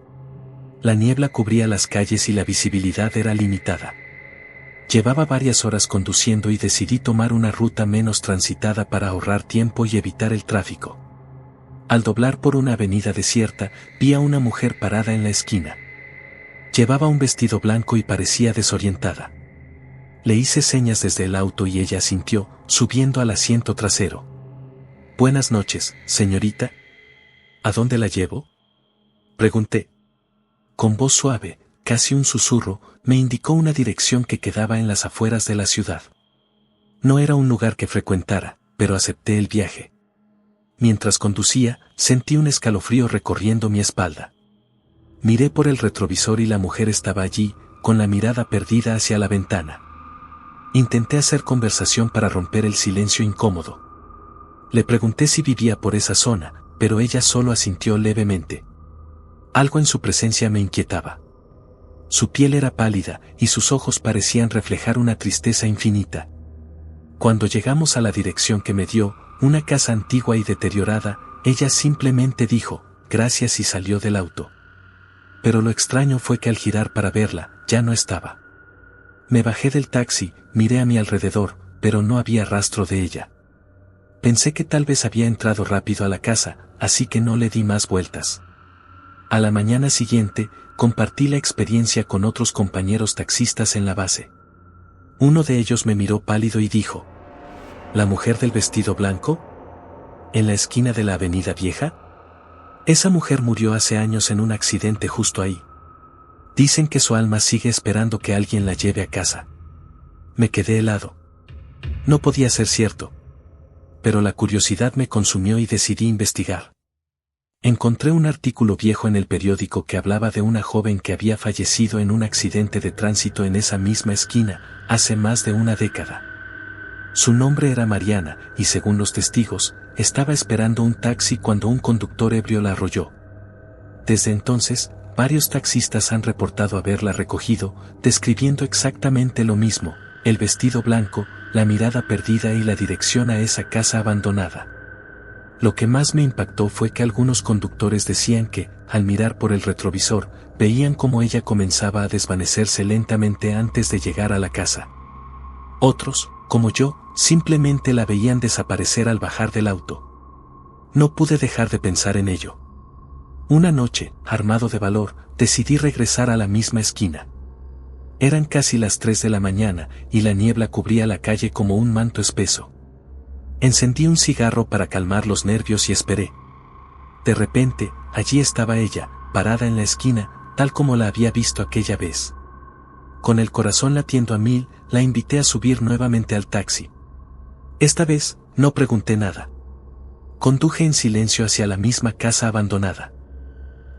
[SPEAKER 1] La niebla cubría las calles y la visibilidad era limitada. Llevaba varias horas conduciendo y decidí tomar una ruta menos transitada para ahorrar tiempo y evitar el tráfico. Al doblar por una avenida desierta, vi a una mujer parada en la esquina. Llevaba un vestido blanco y parecía desorientada. Le hice señas desde el auto y ella asintió, subiendo al asiento trasero. «Buenas noches, señorita. ¿A dónde la llevo?», pregunté. Con voz suave, casi un susurro, me indicó una dirección que quedaba en las afueras de la ciudad. No era un lugar que frecuentara, pero acepté el viaje. Mientras conducía, sentí un escalofrío recorriendo mi espalda. Miré por el retrovisor y la mujer estaba allí, con la mirada perdida hacia la ventana. Intenté hacer conversación para romper el silencio incómodo. Le pregunté si vivía por esa zona, pero ella solo asintió levemente. Algo en su presencia me inquietaba. Su piel era pálida y sus ojos parecían reflejar una tristeza infinita. Cuando llegamos a la dirección que me dio, una casa antigua y deteriorada, ella simplemente dijo, «Gracias» y salió del auto. Pero lo extraño fue que al girar para verla, ya no estaba. Me bajé del taxi, miré a mi alrededor, pero no había rastro de ella. Pensé que tal vez había entrado rápido a la casa, así que no le di más vueltas. A la mañana siguiente, compartí la experiencia con otros compañeros taxistas en la base. Uno de ellos me miró pálido y dijo, «¿La mujer del vestido blanco? ¿En la esquina de la avenida Vieja? Esa mujer murió hace años en un accidente justo ahí. Dicen que su alma sigue esperando que alguien la lleve a casa». Me quedé helado. No podía ser cierto. Pero la curiosidad me consumió y decidí investigar. Encontré un artículo viejo en el periódico que hablaba de una joven que había fallecido en un accidente de tránsito en esa misma esquina, hace más de una década. Su nombre era Mariana, y según los testigos, estaba esperando un taxi cuando un conductor ebrio la arrolló. Desde entonces, varios taxistas han reportado haberla recogido, describiendo exactamente lo mismo, el vestido blanco, la mirada perdida y la dirección a esa casa abandonada. Lo que más me impactó fue que algunos conductores decían que, al mirar por el retrovisor, veían cómo ella comenzaba a desvanecerse lentamente antes de llegar a la casa. Otros, como yo, simplemente la veían desaparecer al bajar del auto. No pude dejar de pensar en ello. Una noche, armado de valor, decidí regresar a la misma esquina. Eran casi las 3 de la mañana y la niebla cubría la calle como un manto espeso. Encendí un cigarro para calmar los nervios y esperé. De repente, allí estaba ella, parada en la esquina, tal como la había visto aquella vez. Con el corazón latiendo a 1000, la invité a subir nuevamente al taxi. Esta vez, no pregunté nada. Conduje en silencio hacia la misma casa abandonada.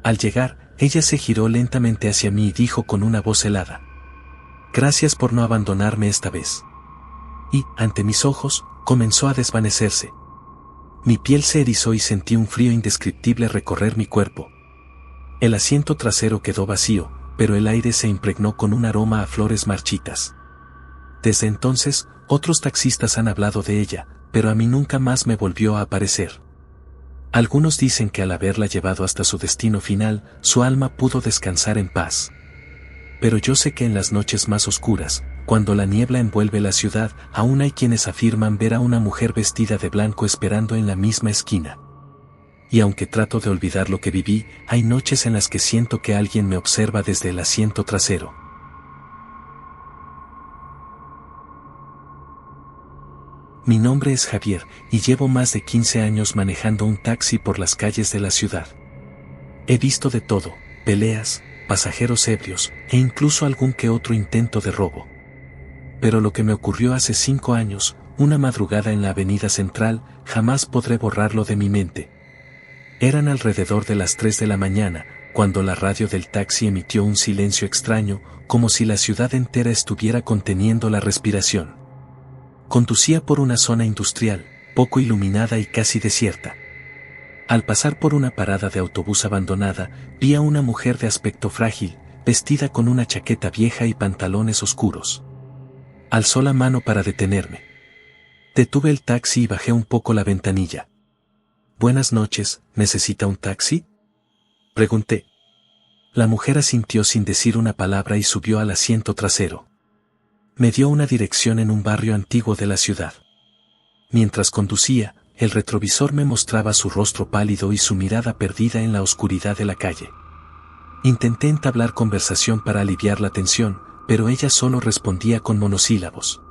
[SPEAKER 1] Al llegar, ella se giró lentamente hacia mí y dijo con una voz helada: «Gracias por no abandonarme esta vez». Y, ante mis ojos, comenzó a desvanecerse. Mi piel se erizó y sentí un frío indescriptible recorrer mi cuerpo. El asiento trasero quedó vacío, pero el aire se impregnó con un aroma a flores marchitas. Desde entonces, otros taxistas han hablado de ella, pero a mí nunca más me volvió a aparecer. Algunos dicen que al haberla llevado hasta su destino final, su alma pudo descansar en paz. Pero yo sé que en las noches más oscuras, cuando la niebla envuelve la ciudad, aún hay quienes afirman ver a una mujer vestida de blanco esperando en la misma esquina. Y aunque trato de olvidar lo que viví, hay noches en las que siento que alguien me observa desde el asiento trasero. Mi nombre es Javier, y llevo más de 15 años manejando un taxi por las calles de la ciudad. He visto de todo: peleas, pasajeros ebrios, e incluso algún que otro intento de robo. Pero lo que me ocurrió hace 5 años, una madrugada en la avenida Central, jamás podré borrarlo de mi mente. Eran alrededor de las 3 de la mañana, cuando la radio del taxi emitió un silencio extraño, como si la ciudad entera estuviera conteniendo la respiración. Conducía por una zona industrial, poco iluminada y casi desierta. Al pasar por una parada de autobús abandonada, vi a una mujer de aspecto frágil, vestida con una chaqueta vieja y pantalones oscuros. Alzó la mano para detenerme. Detuve el taxi y bajé un poco la ventanilla. «Buenas noches, ¿necesita un taxi?», pregunté. La mujer asintió sin decir una palabra y subió al asiento trasero. Me dio una dirección en un barrio antiguo de la ciudad. Mientras conducía, el retrovisor me mostraba su rostro pálido y su mirada perdida en la oscuridad de la calle. Intenté entablar conversación para aliviar la tensión, pero ella solo respondía con monosílabos.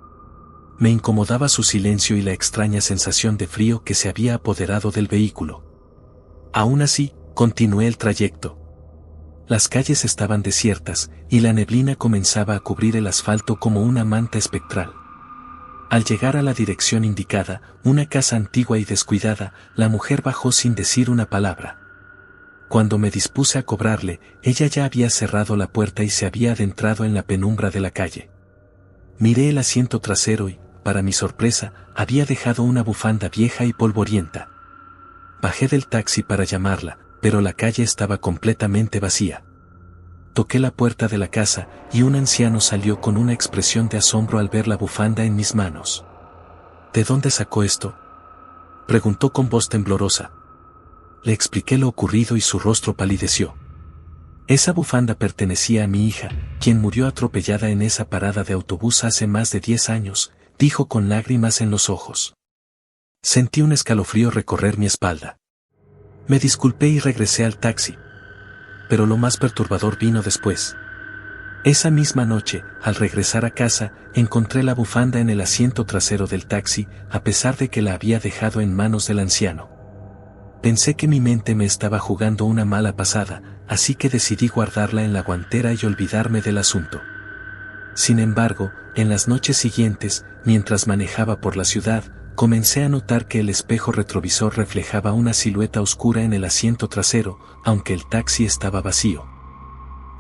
[SPEAKER 1] Me incomodaba su silencio y la extraña sensación de frío que se había apoderado del vehículo. Aún así, continué el trayecto. Las calles estaban desiertas, y la neblina comenzaba a cubrir el asfalto como una manta espectral. Al llegar a la dirección indicada, una casa antigua y descuidada, la mujer bajó sin decir una palabra. Cuando me dispuse a cobrarle, ella ya había cerrado la puerta y se había adentrado en la penumbra de la calle. Miré el asiento trasero y, para mi sorpresa, había dejado una bufanda vieja y polvorienta. Bajé del taxi para llamarla, pero la calle estaba completamente vacía. Toqué la puerta de la casa, y un anciano salió con una expresión de asombro al ver la bufanda en mis manos. «¿De dónde sacó esto?», preguntó con voz temblorosa. Le expliqué lo ocurrido y su rostro palideció. «Esa bufanda pertenecía a mi hija, quien murió atropellada en esa parada de autobús hace más de 10 años», dijo con lágrimas en los ojos. Sentí un escalofrío recorrer mi espalda. Me disculpé y regresé al taxi. Pero lo más perturbador vino después. Esa misma noche, al regresar a casa, encontré la bufanda en el asiento trasero del taxi, a pesar de que la había dejado en manos del anciano. Pensé que mi mente me estaba jugando una mala pasada, así que decidí guardarla en la guantera y olvidarme del asunto. Sin embargo, en las noches siguientes, mientras manejaba por la ciudad, comencé a notar que el espejo retrovisor reflejaba una silueta oscura en el asiento trasero, aunque el taxi estaba vacío.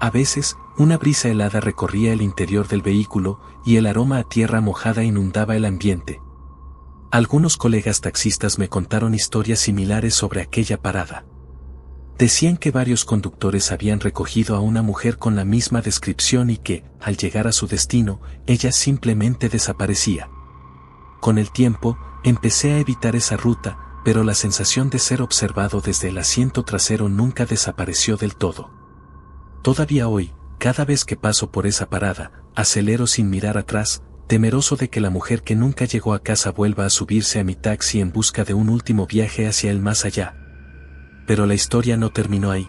[SPEAKER 1] A veces, una brisa helada recorría el interior del vehículo, y el aroma a tierra mojada inundaba el ambiente. Algunos colegas taxistas me contaron historias similares sobre aquella parada. Decían que varios conductores habían recogido a una mujer con la misma descripción y que, al llegar a su destino, ella simplemente desaparecía. Con el tiempo, empecé a evitar esa ruta, pero la sensación de ser observado desde el asiento trasero nunca desapareció del todo. Todavía hoy, cada vez que paso por esa parada, acelero sin mirar atrás, temeroso de que la mujer que nunca llegó a casa vuelva a subirse a mi taxi en busca de un último viaje hacia el más allá. pero la historia no terminó ahí.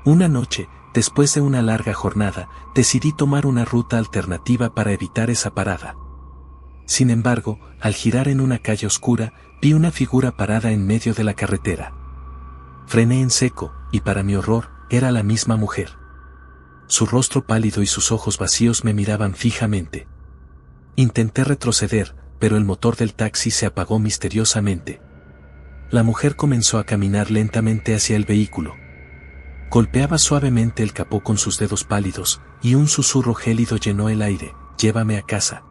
[SPEAKER 1] Una noche, después de una larga jornada, decidí tomar una ruta alternativa para evitar esa parada. Sin embargo, al girar en una calle oscura, vi una figura parada en medio de la carretera. Frené en seco, y para mi horror, era la misma mujer. Su rostro pálido y sus ojos vacíos me miraban fijamente. Intenté retroceder, pero el motor del taxi se apagó misteriosamente. La mujer comenzó a caminar lentamente hacia el vehículo. Golpeaba suavemente el capó con sus dedos pálidos, y un susurro gélido llenó el aire: «Llévame a casa».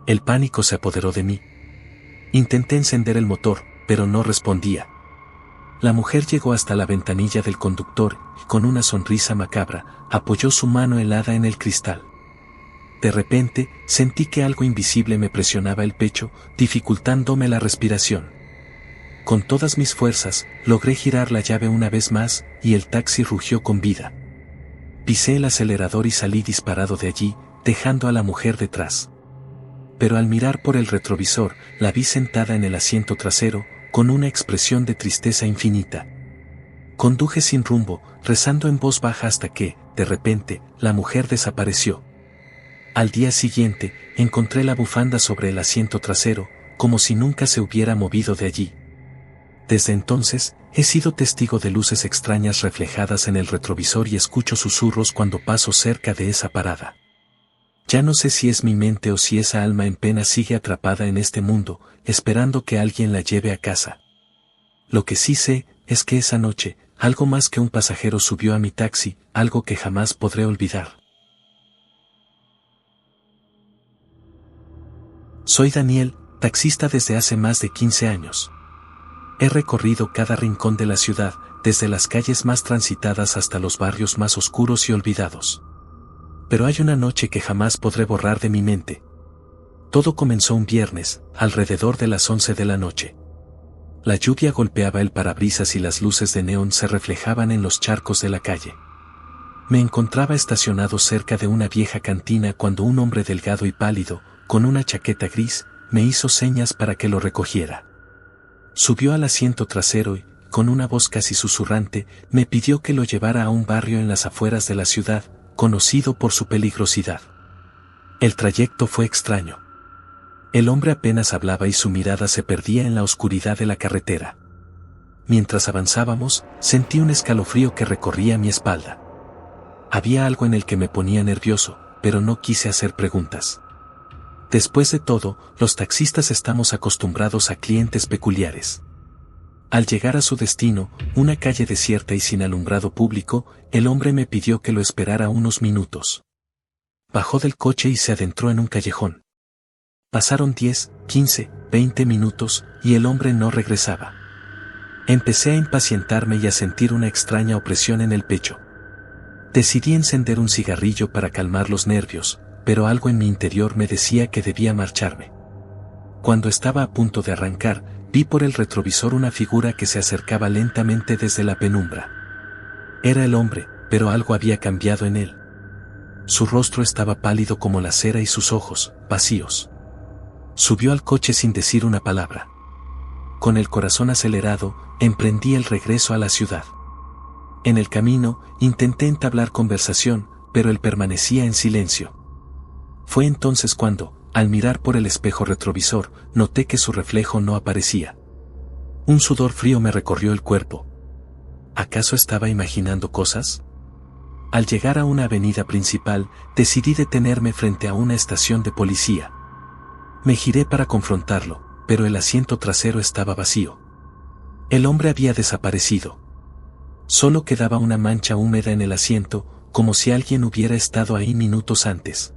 [SPEAKER 1] El pánico se apoderó de mí. Intenté encender el motor, pero no respondía. La mujer llegó hasta la ventanilla del conductor y, con una sonrisa macabra, apoyó su mano helada en el cristal. De repente, sentí que algo invisible me presionaba el pecho, dificultándome la respiración. Con todas mis fuerzas, logré girar la llave una vez más, y el taxi rugió con vida. Pisé el acelerador y salí disparado de allí, dejando a la mujer detrás. Pero al mirar por el retrovisor, la vi sentada en el asiento trasero, con una expresión de tristeza infinita. Conduje sin rumbo, rezando en voz baja hasta que, de repente, la mujer desapareció. Al día siguiente, encontré la bufanda sobre el asiento trasero, como si nunca se hubiera movido de allí. Desde entonces, he sido testigo de luces extrañas reflejadas en el retrovisor y escucho susurros cuando paso cerca de esa parada. Ya no sé si es mi mente o si esa alma en pena sigue atrapada en este mundo, esperando que alguien la lleve a casa. Lo que sí sé, es que esa noche, algo más que un pasajero subió a mi taxi, algo que jamás podré olvidar. Soy Daniel, taxista desde hace más de 15 años. He recorrido cada rincón de la ciudad, desde las calles más transitadas hasta los barrios más oscuros y olvidados. Pero hay una noche que jamás podré borrar de mi mente. Todo comenzó un viernes, alrededor de las 11 de la noche. La lluvia golpeaba el parabrisas y las luces de neón se reflejaban en los charcos de la calle. Me encontraba estacionado cerca de una vieja cantina cuando un hombre delgado y pálido, con una chaqueta gris, me hizo señas para que lo recogiera. Subió al asiento trasero y, con una voz casi susurrante, me pidió que lo llevara a un barrio en las afueras de la ciudad, conocido por su peligrosidad. El trayecto fue extraño. El hombre apenas hablaba y su mirada se perdía en la oscuridad de la carretera. Mientras avanzábamos, sentí un escalofrío que recorría mi espalda. Había algo en el que me ponía nervioso, pero no quise hacer preguntas. Después de todo, los taxistas estamos acostumbrados a clientes peculiares. Al llegar a su destino, una calle desierta y sin alumbrado público, el hombre me pidió que lo esperara unos minutos. Bajó del coche y se adentró en un callejón. Pasaron 10, 15, 20 minutos, y el hombre no regresaba. Empecé a impacientarme y a sentir una extraña opresión en el pecho. Decidí encender un cigarrillo para calmar los nervios, pero algo en mi interior me decía que debía marcharme. Cuando estaba a punto de arrancar, vi por el retrovisor una figura que se acercaba lentamente desde la penumbra. Era el hombre, pero algo había cambiado en él. Su rostro estaba pálido como la cera y sus ojos, vacíos. Subió al coche sin decir una palabra. Con el corazón acelerado, emprendí el regreso a la ciudad. En el camino, intenté entablar conversación, pero él permanecía en silencio. Fue entonces cuando, al mirar por el espejo retrovisor, noté que su reflejo no aparecía. Un sudor frío me recorrió el cuerpo. ¿Acaso estaba imaginando cosas? Al llegar a una avenida principal, decidí detenerme frente a una estación de policía. Me giré para confrontarlo, pero el asiento trasero estaba vacío. El hombre había desaparecido. Solo quedaba una mancha húmeda en el asiento, como si alguien hubiera estado ahí minutos antes.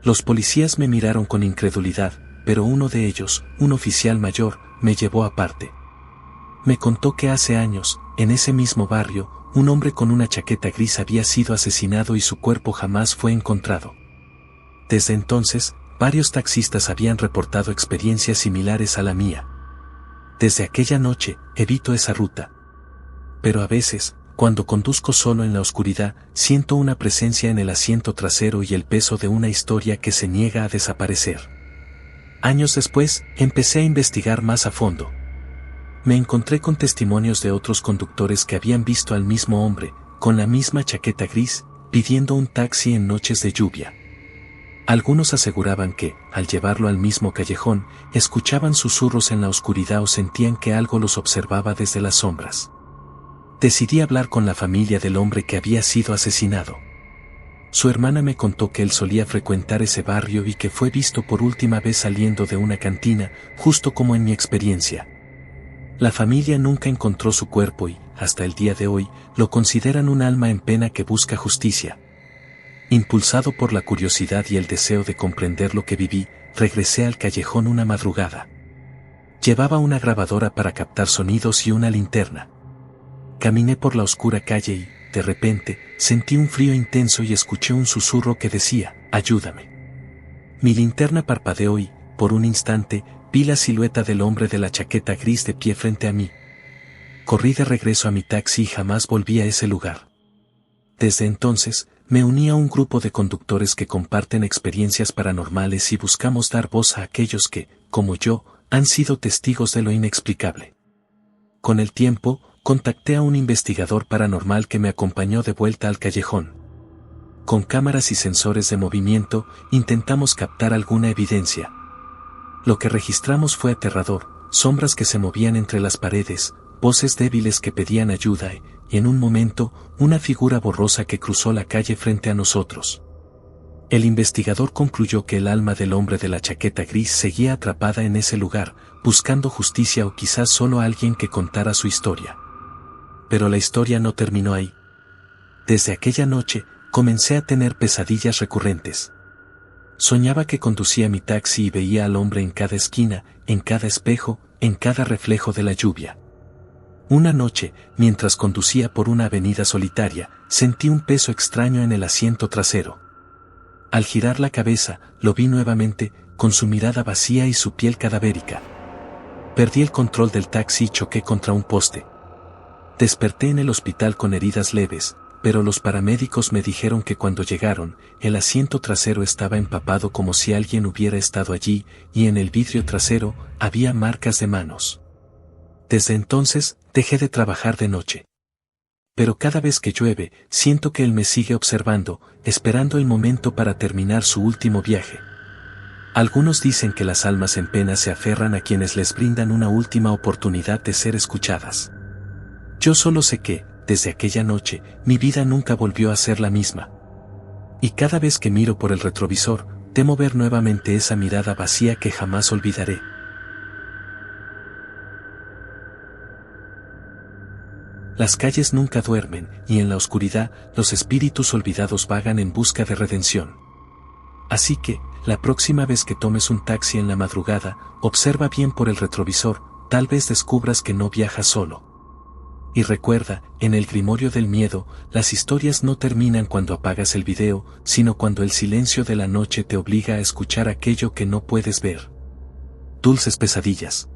[SPEAKER 1] Los policías me miraron con incredulidad, pero uno de ellos, un oficial mayor, me llevó aparte. Me contó que hace años, en ese mismo barrio, un hombre con una chaqueta gris había sido asesinado y su cuerpo jamás fue encontrado. Desde entonces, varios taxistas habían reportado experiencias similares a la mía. Desde aquella noche, evito esa ruta. Pero a veces, cuando conduzco solo en la oscuridad, siento una presencia en el asiento trasero y el peso de una historia que se niega a desaparecer. Años después, empecé a investigar más a fondo. Me encontré con testimonios de otros conductores que habían visto al mismo hombre, con la misma chaqueta gris, pidiendo un taxi en noches de lluvia. Algunos aseguraban que, al llevarlo al mismo callejón, escuchaban susurros en la oscuridad o sentían que algo los observaba desde las sombras. Decidí hablar con la familia del hombre que había sido asesinado. Su hermana me contó que él solía frecuentar ese barrio y que fue visto por última vez saliendo de una cantina, justo como en mi experiencia. La familia nunca encontró su cuerpo y, hasta el día de hoy, lo consideran un alma en pena que busca justicia. Impulsado por la curiosidad y el deseo de comprender lo que viví, regresé al callejón una madrugada. Llevaba una grabadora para captar sonidos y una linterna. Caminé por la oscura calle y, de repente, sentí un frío intenso y escuché un susurro que decía, «Ayúdame». Mi linterna parpadeó y, por un instante, vi la silueta del hombre de la chaqueta gris de pie frente a mí. Corrí de regreso a mi taxi y jamás volví a ese lugar. Desde entonces, me uní a un grupo de conductores que comparten experiencias paranormales y buscamos dar voz a aquellos que, como yo, han sido testigos de lo inexplicable. Con el tiempo, contacté a un investigador paranormal que me acompañó de vuelta al callejón. Con cámaras y sensores de movimiento, intentamos captar alguna evidencia. Lo que registramos fue aterrador, sombras que se movían entre las paredes, voces débiles que pedían ayuda y, en un momento, una figura borrosa que cruzó la calle frente a nosotros. El investigador concluyó que el alma del hombre de la chaqueta gris seguía atrapada en ese lugar, buscando justicia o quizás solo alguien que contara su historia. Pero la historia no terminó ahí. Desde aquella noche, comencé a tener pesadillas recurrentes. Soñaba que conducía mi taxi y veía al hombre en cada esquina, en cada espejo, en cada reflejo de la lluvia. Una noche, mientras conducía por una avenida solitaria, sentí un peso extraño en el asiento trasero. Al girar la cabeza, lo vi nuevamente, con su mirada vacía y su piel cadavérica. Perdí el control del taxi y choqué contra un poste. Desperté en el hospital con heridas leves, pero los paramédicos me dijeron que cuando llegaron, el asiento trasero estaba empapado como si alguien hubiera estado allí, y en el vidrio trasero había marcas de manos. Desde entonces, dejé de trabajar de noche. Pero cada vez que llueve, siento que él me sigue observando, esperando el momento para terminar su último viaje. Algunos dicen que las almas en pena se aferran a quienes les brindan una última oportunidad de ser escuchadas. Yo solo sé que, desde aquella noche, mi vida nunca volvió a ser la misma. Y cada vez que miro por el retrovisor, temo ver nuevamente esa mirada vacía que jamás olvidaré. Las calles nunca duermen, y en la oscuridad, los espíritus olvidados vagan en busca de redención. Así que, la próxima vez que tomes un taxi en la madrugada, observa bien por el retrovisor, tal vez descubras que no viajas solo. Y recuerda, en el grimorio del miedo, las historias no terminan cuando apagas el video, sino cuando el silencio de la noche te obliga a escuchar aquello que no puedes ver. Dulces pesadillas.